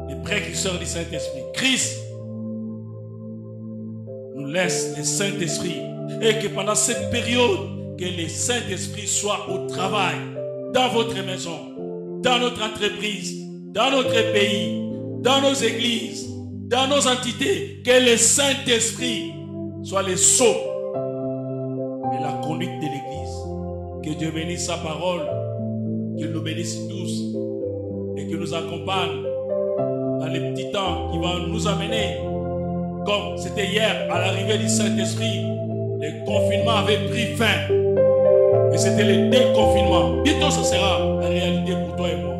le précurseur du Saint-Esprit. Christ nous laisse le Saint-Esprit. Et que pendant cette période, que le Saint-Esprit soit au travail, dans votre maison, dans notre entreprise, dans notre pays, dans nos églises, dans nos entités, que le Saint-Esprit soit le sceau et la conduite de l'Église. Que Dieu bénisse sa parole, qu'il nous bénisse tous et qu'il nous accompagne dans les petits temps qui vont nous amener, comme c'était hier à l'arrivée du Saint-Esprit, le confinement avait pris fin. Et c'était le déconfinement. Bientôt, ce sera la réalité pour toi et moi.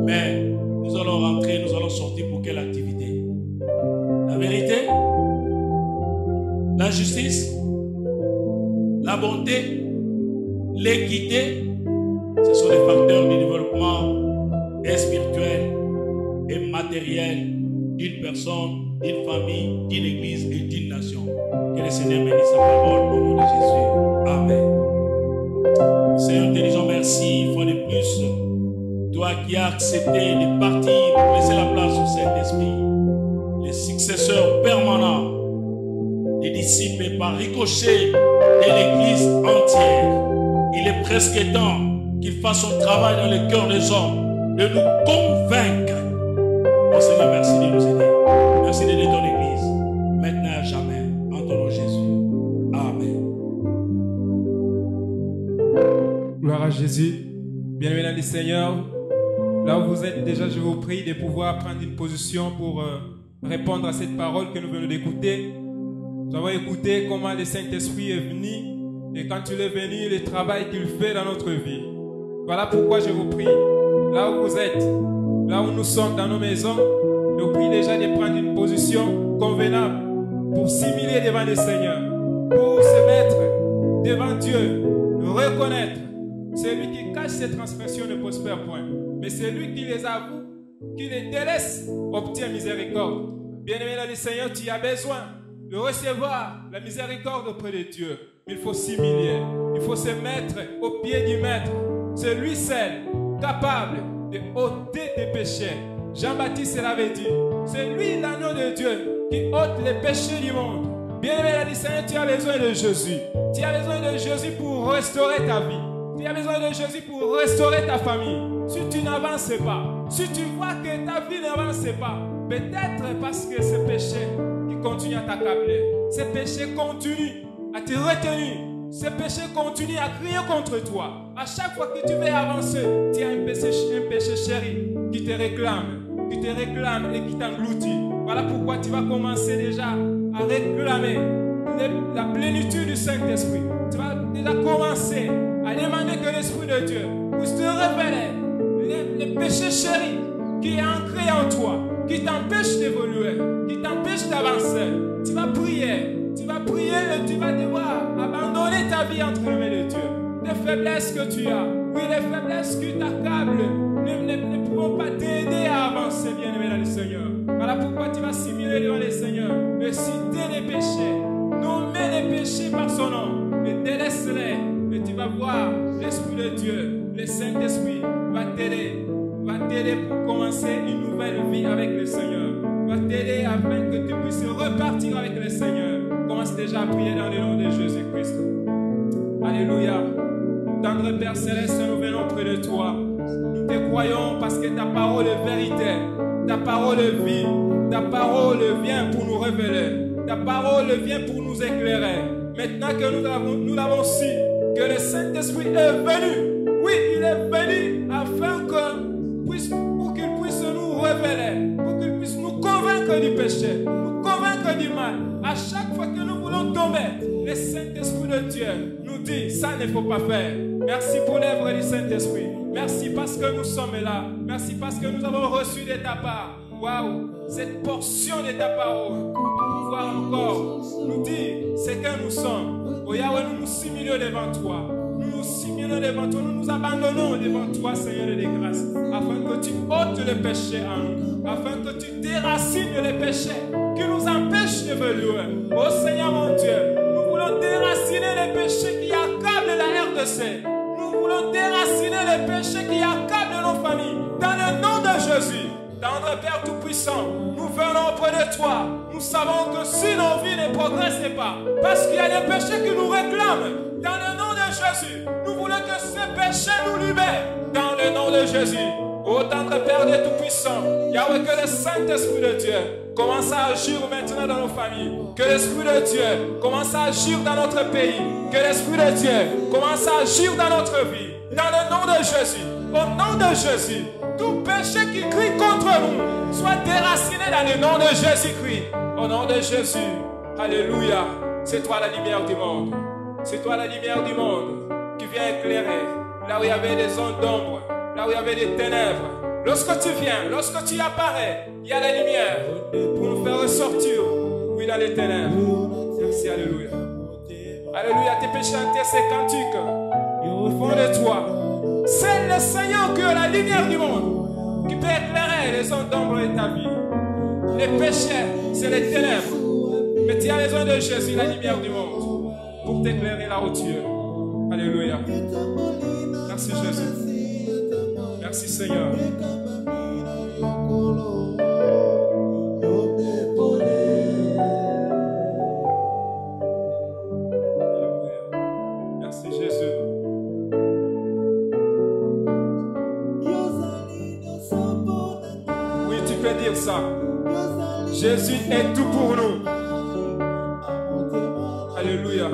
Mais nous allons rentrer, nous allons sortir pour quelle activité? La vérité, la justice, la bonté, l'équité, ce sont les facteurs du développement spirituel et matériel d'une personne, d'une famille, d'une église et d'une nation. Que le Seigneur bénisse sa parole au nom de Jésus. Amen. Seigneur, te disons merci une fois de plus. Toi qui as accepté de partir pour laisser la place au Saint-Esprit, les successeurs permanents des disciples par ricochet de l'Église entière. Il est presque temps qu'il fasse son travail dans le cœur des hommes, de nous convaincre. Oh Seigneur, merci de nous aider. Merci d'aider ton Église, maintenant et jamais, en ton nom Jésus. Amen. Gloire à Jésus. Bien-aimés du Seigneur, là où vous êtes déjà, je vous prie de pouvoir prendre une position pour répondre à cette parole que nous venons d'écouter. Nous avons écouté comment le Saint-Esprit est venu et quand il est venu, le travail qu'il fait dans notre vie. Voilà pourquoi je vous prie, là où vous êtes, là où nous sommes dans nos maisons, je vous prie déjà de prendre une position convenable pour s'humilier devant le Seigneur, pour se mettre devant Dieu, reconnaître. Celui qui cache ses transgressions ne prospère point, mais celui qui les avoue, qui les délaisse, obtient miséricorde. Bien-aimé dans le Seigneur, tu as besoin de recevoir la miséricorde auprès de Dieu. Il faut s'humilier, il faut se mettre au pied du Maître. C'est lui seul capable de ôter tes péchés. Jean-Baptiste l'avait dit. C'est lui l'agneau de Dieu qui ôte les péchés du monde. Bien-aimé dans le Seigneur, tu as besoin de Jésus. Tu as besoin de Jésus pour restaurer ta vie. Tu as besoin de Jésus pour restaurer ta famille. Si tu n'avances pas, si tu vois que ta vie n'avance pas, peut-être parce que ces péchés qui continuent à t'accabler, ces péchés continuent à te retenir, ces péchés continuent à crier contre toi. À chaque fois que tu veux avancer, tu as un péché chéri qui te réclame et qui t'engloutit. Voilà pourquoi tu vas commencer déjà à réclamer la plénitude du Saint-Esprit. Tu vas déjà commencer à demander que l'Esprit de Dieu puisse te révéler les péchés chéris qui est ancré en toi, qui t'empêche d'évoluer, qui t'empêche d'avancer. Tu vas prier et tu vas devoir abandonner ta vie entre les mains de Dieu. Les faiblesses que tu as, oui, les faiblesses qui t'accablent, ne pourront pas t'aider à avancer, bien-aimé dans le Seigneur. Voilà pourquoi tu vas simuler devant le Seigneur, et citer les péchés, nommer les péchés par son nom, et délaisse-les. Et tu vas voir l'Esprit de Dieu, le Saint-Esprit va t'aider, va t'aider pour commencer une nouvelle vie avec le Seigneur. Va t'aider afin que tu puisses repartir avec le Seigneur. Commence déjà à prier dans le nom de Jésus-Christ. Alléluia. Tendre Père Céleste, nous venons près de toi. Nous te croyons parce que ta parole est vérité. Ta parole est vie. Ta parole vient pour nous révéler. Ta parole vient pour nous éclairer. Maintenant que nous l'avons su, que le Saint-Esprit est venu. Oui, il est venu afin pour qu'il puisse nous révéler, pour qu'il puisse nous convaincre du péché, nous convaincre du mal. À chaque fois que nous voulons tomber, le Saint-Esprit de Dieu nous dit, ça ne faut pas faire. Merci pour l'œuvre du Saint-Esprit. Merci parce que nous sommes là. Merci parce que nous avons reçu de ta part. Waouh, cette portion de ta parole pour pouvoir encore nous dire ce que nous sommes. Oh Yahweh, nous nous simulons devant toi. Nous nous simulons devant toi. Nous nous abandonnons devant toi, Seigneur de grâce, afin que tu ôtes le péché en nous, afin que tu déracines les péchés qui nous empêchent d'évoluer. Oh Seigneur mon Dieu, nous voulons déraciner les péchés qui accablent la RDC. Nous voulons déraciner les péchés qui accablent nos familles. Dans le nom de Jésus. Tendre Père Tout-Puissant, nous venons auprès de toi. Nous savons que si nos vies ne progressent pas, parce qu'il y a des péchés qui nous réclament, dans le nom de Jésus, nous voulons que ces péchés nous libèrent. Dans le nom de Jésus, ô tendre Père de Tout-Puissant, Yahweh, que le Saint-Esprit de Dieu commence à agir maintenant dans nos familles. Que l'Esprit de Dieu commence à agir dans notre pays. Que l'Esprit de Dieu commence à agir dans notre vie. Dans le nom de Jésus, au nom de Jésus, tout péché qui crie contre nous soit déraciné dans le nom de Jésus-Christ. Au nom de Jésus, alléluia. C'est toi la lumière du monde. C'est toi la lumière du monde qui vient éclairer là où il y avait des zones d'ombre, là où il y avait des ténèbres. Lorsque tu viens, lorsque tu apparais, il y a la lumière pour nous faire ressortir, oui, dans les ténèbres. Merci, alléluia. Alléluia, tes péchés chanter ces cantiques au fond de toi. C'est le Seigneur qui est la lumière du monde, qui peut éclairer les zones d'ombre de ta vie. Les péchés, c'est les ténèbres. Mais tu as besoin de Jésus, la lumière du monde, pour t'éclairer là où tu es. Alléluia. Merci Jésus. Merci Seigneur. Merci Jésus. Oui, tu peux dire ça. Jésus est tout pour nous. Alléluia.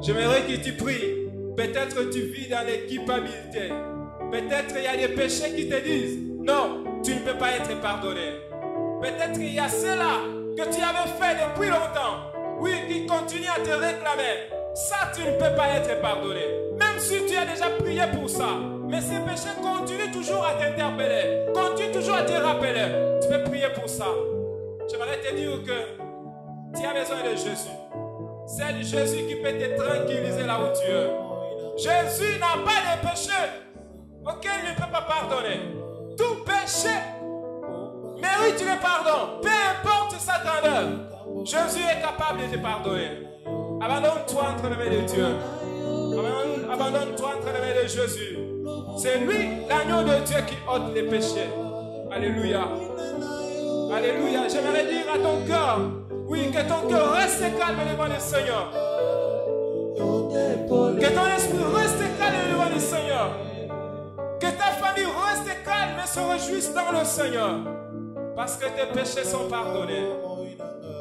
J'aimerais que tu pries. Peut-être tu vis dans l'équipabilité. Peut-être il y a des péchés qui te disent non, tu ne peux pas être pardonné. Peut-être il y a cela que tu avais fait depuis longtemps. Oui, qui continue à te réclamer. Ça, tu ne peux pas être pardonné. Même si tu as déjà prié pour ça. Mais ces péchés continuent toujours à t'interpeller. Continuent toujours à te rappeler. Tu peux prier pour ça. J'aimerais te dire que tu as besoin de Jésus. C'est Jésus qui peut te tranquilliser là où tu es. Jésus n'a pas de péché auquel il ne peut pas pardonner. Tout péché mérite le pardon. Peu importe sa grandeur. Jésus est capable de te pardonner. Abandonne-toi entre les mains de Dieu. Abandonne-toi entre les mains de Jésus. C'est lui, l'agneau de Dieu, qui ôte les péchés. Alléluia. Alléluia. J'aimerais dire à ton cœur, oui, que ton cœur reste calme devant le Seigneur. Que ton esprit reste calme devant le Seigneur. Que ta famille reste calme et se réjouisse dans le Seigneur. Parce que tes péchés sont pardonnés.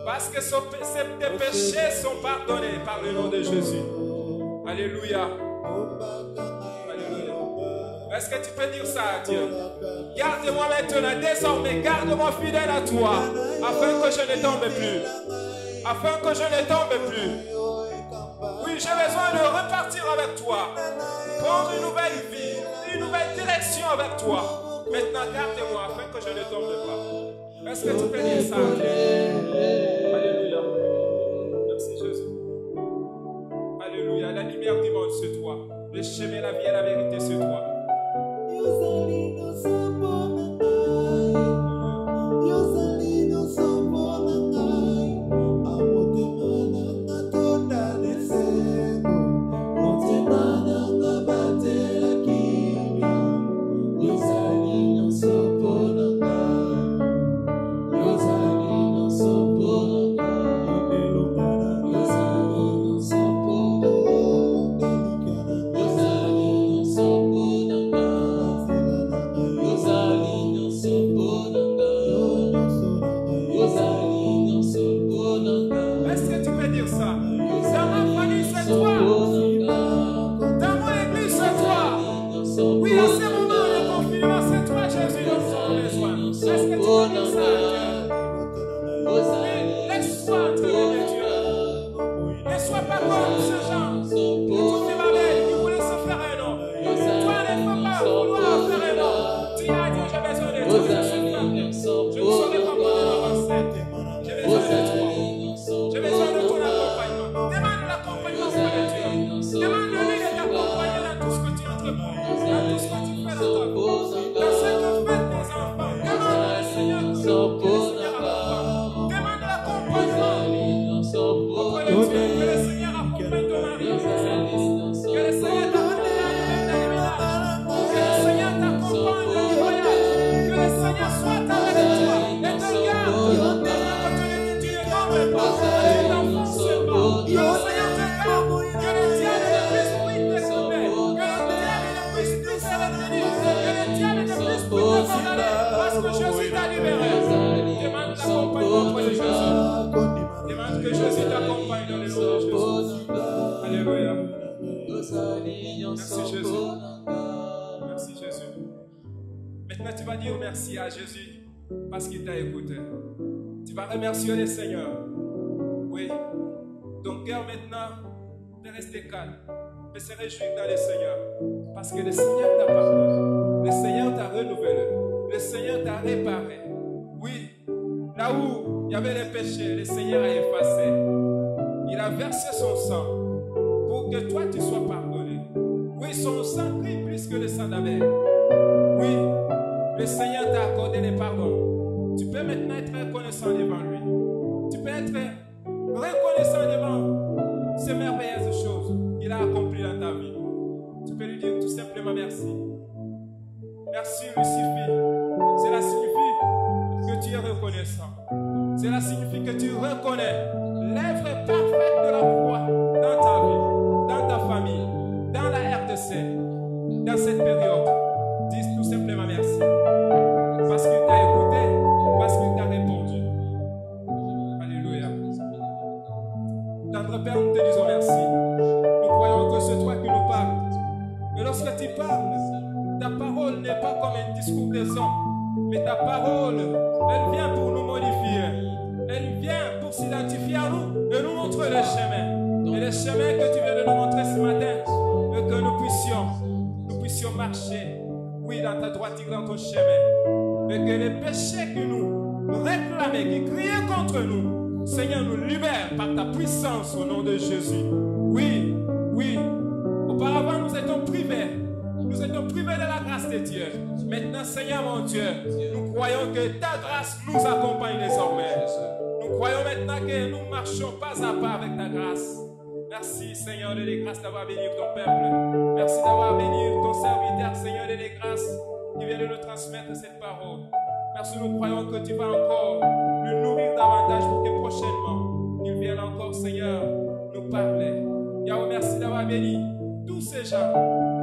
Parce que tes péchés sont pardonnés par le nom de Jésus. Alléluia. Alléluia. Est-ce que tu peux dire ça à Dieu? Garde-moi maintenant, désormais, garde-moi fidèle à toi, afin que je ne tombe plus. Afin que je ne tombe plus. Oui, j'ai besoin de repartir avec toi. Prendre une nouvelle vie, une nouvelle direction avec toi. Maintenant, garde-moi afin que je ne tombe pas. Est-ce que tu peux dire ça? Alléluia. Merci Jésus. Alléluia. La lumière du monde, c'est toi. Le chemin, la vie et la vérité, c'est toi. Est-ce que tu peux dire ça? Dans ma famille, c'est toi. Dans mon église, c'est toi. Oui, à ce moment de confinement, c'est toi, Jésus, dont nous avons besoin. Est-ce que tu peux dire ça, Dieu? Oui, laisse-toi entretenir, Dieu. Ne sois pas comme ce gens qui tournaient ma belle, qui voulaient se faire un nom. Toi, ne faut pas vouloir faire un nom. Dis à Dieu, j'ai besoin de toi. Je suis faible. Je ne saurais pas comment avancer. J'ai besoin de toi. J'ai besoin de ton accompagnement. Demande l'accompagnement auprès de Dieu. Demande-lui de t'accompagner dans tout ce que tu entreprends, dans tout ce que tu fais dans ta vie, dans ce que font tes enfants. Demande au Seigneur que le Seigneur accompagne. Demande l'accompagnement auprès de Dieu. Que le Seigneur accompagne ton mari, tes services. Que le Seigneur t'accompagne dans les ménages. Que le Seigneur t'accompagne dans les voyages. Que le Seigneur soit avec toi et te garde. Tu ne tombes pas. Tu n'enfonces pas. Que le Seigneur te garde. Que le diable ne puisse plus t'écouter. Que le diable ne puisse plus te retenir. Que le diable ne puisse plus te condamner. Parce que Jésus t'a libéré. Demande l'accompagnement auprès de Jésus. Demande que Jésus t'accompagne dans le nom de Jésus. Alléluia. Merci Jésus. Merci Jésus. Maintenant tu vas dire merci à Jésus parce qu'il t'a écouté. Tu vas remercier le Seigneur. Oui. Ton cœur maintenant de rester calme. Mais se réjouir dans le Seigneur. Parce que le Seigneur t'a pardonné. Le Seigneur t'a renouvelé. Le Seigneur t'a réparé. Oui. Là où il y avait les péchés, le Seigneur a effacé. Il a versé son sang pour que toi tu sois pardonné. Oui, son sang brille plus que le sang d'Abel. Oui, le Seigneur t'a accordé le pardon. Tu peux maintenant être reconnaissant devant lui. Tu peux être reconnaissant devant ces merveilleuses choses qu'il a accomplies dans ta vie. Tu peux lui dire tout simplement merci. Merci lui suffit. Cela signifie que tu es reconnaissant. Cela signifie que tu reconnais l'œuvre parfaite de la croix dans ta vie, dans ta famille, dans la RDC, dans cette période. Dis tout simplement merci. Parce qu'il t'a écouté, parce qu'il t'a répondu. Alléluia. Tendre Père, nous te disons merci. Nous croyons que c'est toi qui nous parles. Et lorsque tu parles, ta parole n'est pas comme un discours des hommes, mais ta parole, elle vient pour nous modifier. Elle vient pour s'identifier à nous et nous montrer le chemin. Et le chemin que tu viens de nous montrer ce matin, et que nous puissions marcher, oui, dans ta droiture, dans ton chemin. Et que les péchés qui nous réclamaient, qui criaient contre nous, Seigneur, nous libère par ta puissance au nom de Jésus. Oui, oui. Auparavant, nous étions privés. Nous étions privés de la grâce de Dieu. Maintenant, Seigneur mon Dieu, nous croyons que ta grâce nous accompagne désormais. Nous croyons maintenant que nous marchons pas à pas avec ta grâce. Merci, Seigneur de les grâces, d'avoir béni ton peuple. Merci d'avoir béni ton serviteur, Seigneur de les grâces, qui vient de nous transmettre cette parole. Merci, nous croyons que tu vas encore le nourrir davantage pour que prochainement, il vienne encore, Seigneur, nous parler. Yahweh, merci d'avoir béni tous ces gens,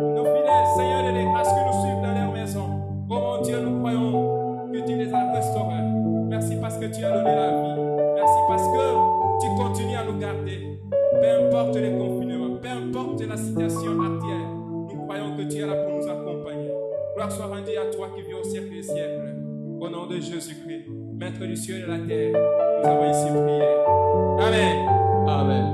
nos fidèles, Seigneur de les grâces qui nous suivent dans leur maison. Oh mon Dieu, nous croyons que tu les as restaurés. Merci parce que tu as donné la vie. Merci parce que tu continues à nous garder. Peu importe les confinements, peu importe la situation actuelle, nous croyons que tu es là pour nous accompagner. Gloire soit rendue à toi qui vis au siècle des siècles. Au nom de Jésus-Christ, Maître du ciel et de la terre, nous avons ici prié. Amen. Amen.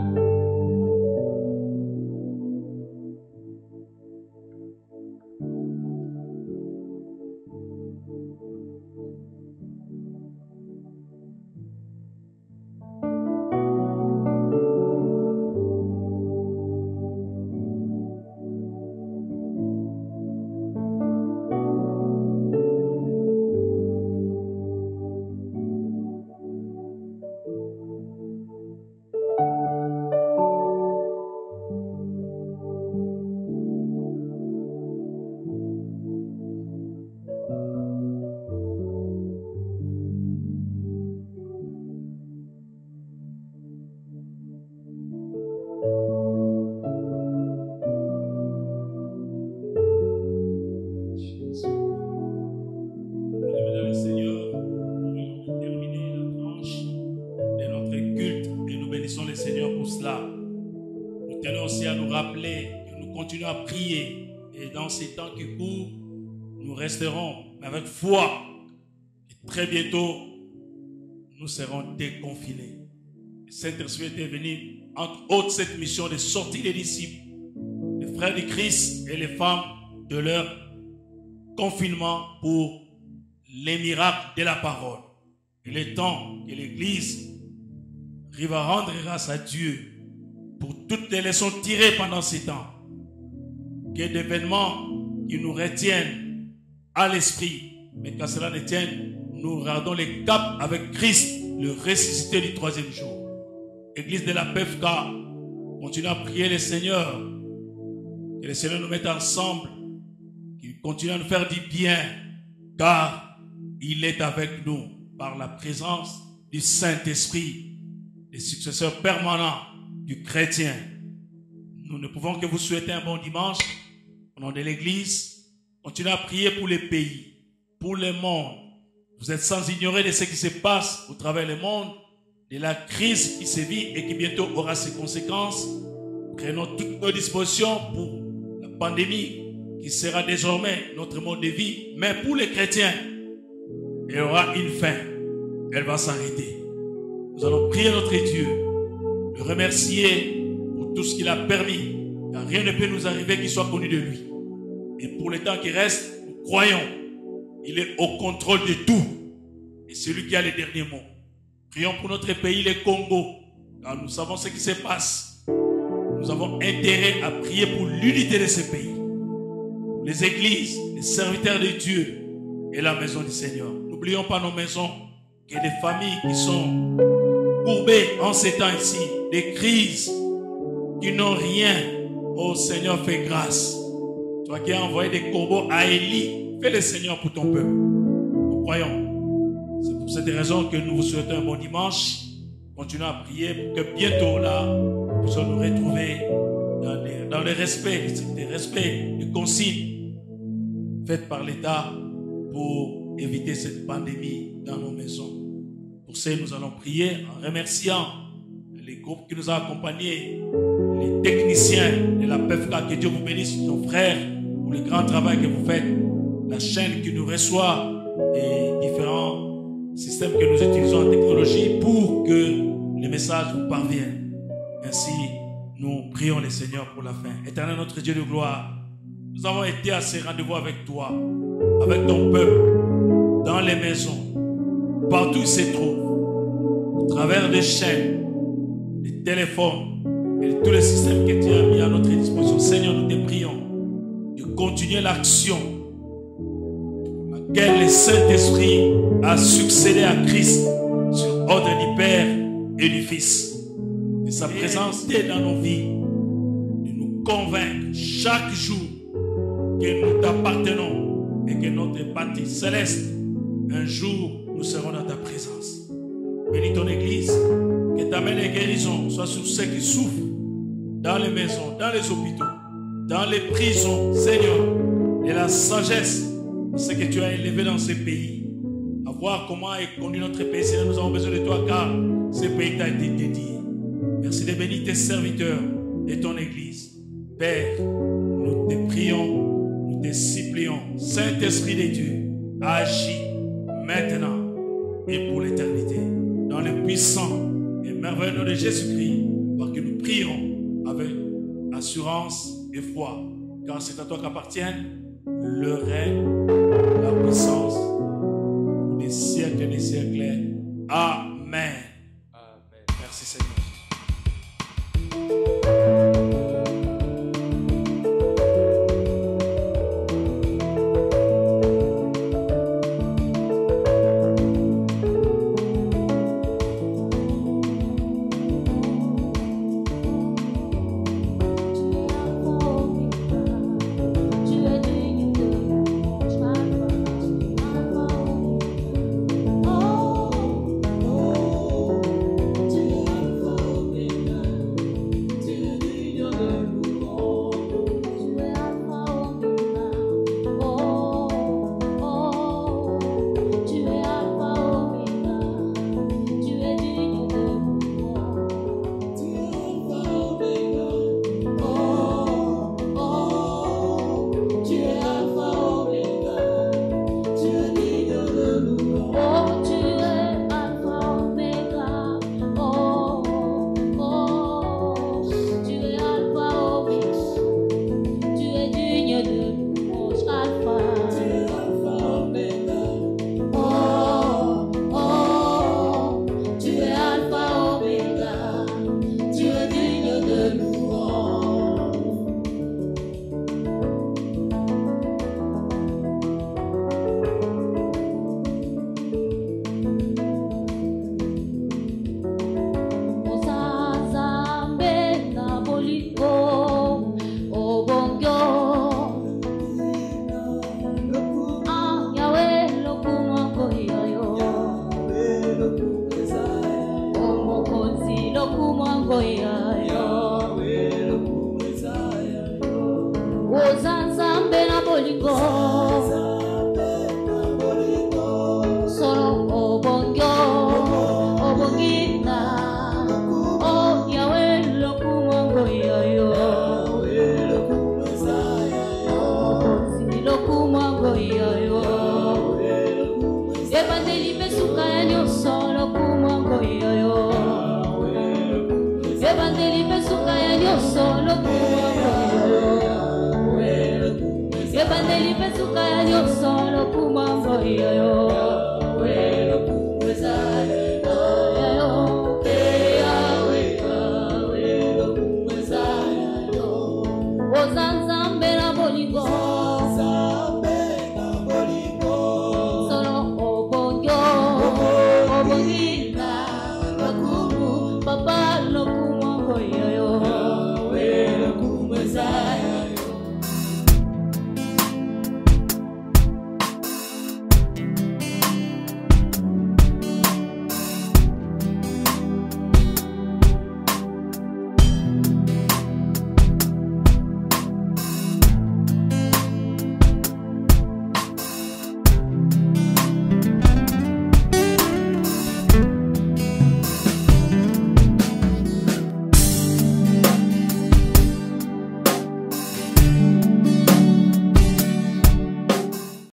Seigneur pour cela. Nous tenons aussi à nous rappeler que nous continuons à prier. Et dans ces temps qui courent, nous resterons avec foi. Et très bientôt, nous serons déconfinés. Le Saint-Esprit était venu, entre autres, cette mission de sortir les disciples, les frères de Christ et les femmes de leur confinement pour les miracles de la parole. Il est temps que l'Église arrive à rendre grâce à Dieu pour toutes les leçons tirées pendant ces temps. Qu'il y ait d'événements qui nous retiennent à l'esprit, mais qu'à cela ne tienne, nous gardons les caps avec Christ, le ressuscité du 3e jour. Église de la PFK, continue à prier le Seigneur, que le Seigneur nous mette ensemble, qu'il continue à nous faire du bien, car il est avec nous par la présence du Saint-Esprit, les successeurs permanents du chrétien. Nous ne pouvons que vous souhaiter un bon dimanche au nom de l'Église. Continuez à prier pour les pays, pour le monde. Vous êtes sans ignorer de ce qui se passe au travers du monde, de la crise qui sévit et qui bientôt aura ses conséquences. Prenons toutes nos dispositions pour la pandémie qui sera désormais notre mode de vie. Mais pour les chrétiens, il y aura une fin. Elle va s'arrêter. Nous allons prier notre Dieu, le remercier pour tout ce qu'il a permis, car rien ne peut nous arriver qui soit connu de lui. Et pour le temps qui reste, nous croyons, il est au contrôle de tout. Et c'est lui qui a les derniers mots. Prions pour notre pays, le Congo, car nous savons ce qui se passe. Nous avons intérêt à prier pour l'unité de ce pays, pour les églises, les serviteurs de Dieu et la maison du Seigneur. N'oublions pas nos maisons, qu'il y ait des familles qui sont courbées en ces temps ici, des crises qui n'ont rien. Oh Seigneur, fais grâce. Toi qui as envoyé des corbeaux à Élie, fais le Seigneur pour ton peuple. Nous croyons. C'est pour cette raison que nous vous souhaitons un bon dimanche. Continuons à prier pour que bientôt là, nous puissions nous retrouver dans le respect, des consignes faites par l'État pour éviter cette pandémie dans nos maisons. Pour ça, nous allons prier en remerciant les groupes qui nous ont accompagnés, les techniciens de la PFK. Que Dieu vous bénisse, nos frères, pour le grand travail que vous faites, la chaîne qui nous reçoit et différents systèmes que nous utilisons en technologie pour que les messages vous parviennent. Ainsi, nous prions le Seigneur pour la fin. Éternel notre Dieu de gloire, nous avons été à ces rendez-vous avec toi, avec ton peuple, dans les maisons, partout où il se trouve, au travers des chaînes, des téléphones et de tous les systèmes que tu as mis à notre disposition. Seigneur, nous te prions de continuer l'action pour laquelle le Saint-Esprit a succédé à Christ sur ordre du Père et du Fils. Et sa présence est dans nos vies, de nous convaincre chaque jour que nous t'appartenons et que notre partie céleste, un jour, nous serons dans ta présence. Bénis ton Église, que ta main de guérison soit sur ceux qui souffrent, dans les maisons, dans les hôpitaux, dans les prisons, Seigneur, et la sagesse de ce que tu as élevé dans ces pays. À voir comment est conduit notre pays. Seigneur, nous avons besoin de toi car ce pays t'a été dédié. Merci de bénir tes serviteurs et ton Église. Père, nous te prions, nous te supplions. Saint-Esprit de Dieu, agis maintenant et pour l'éternité. Dans le puissant et merveilleux nom de Jésus-Christ, parce que nous prions avec assurance et foi, car c'est à toi qu'appartiennent le règne, la puissance, pour des siècles et des siècles. Amen. Amen. Merci Seigneur. Oh nyonso lokumango ebandeli pesuka ya nyonso lokumango ozanzambe na bolingo solo obongyo obongika lokumu papa lokumango yoyo lokumwezaya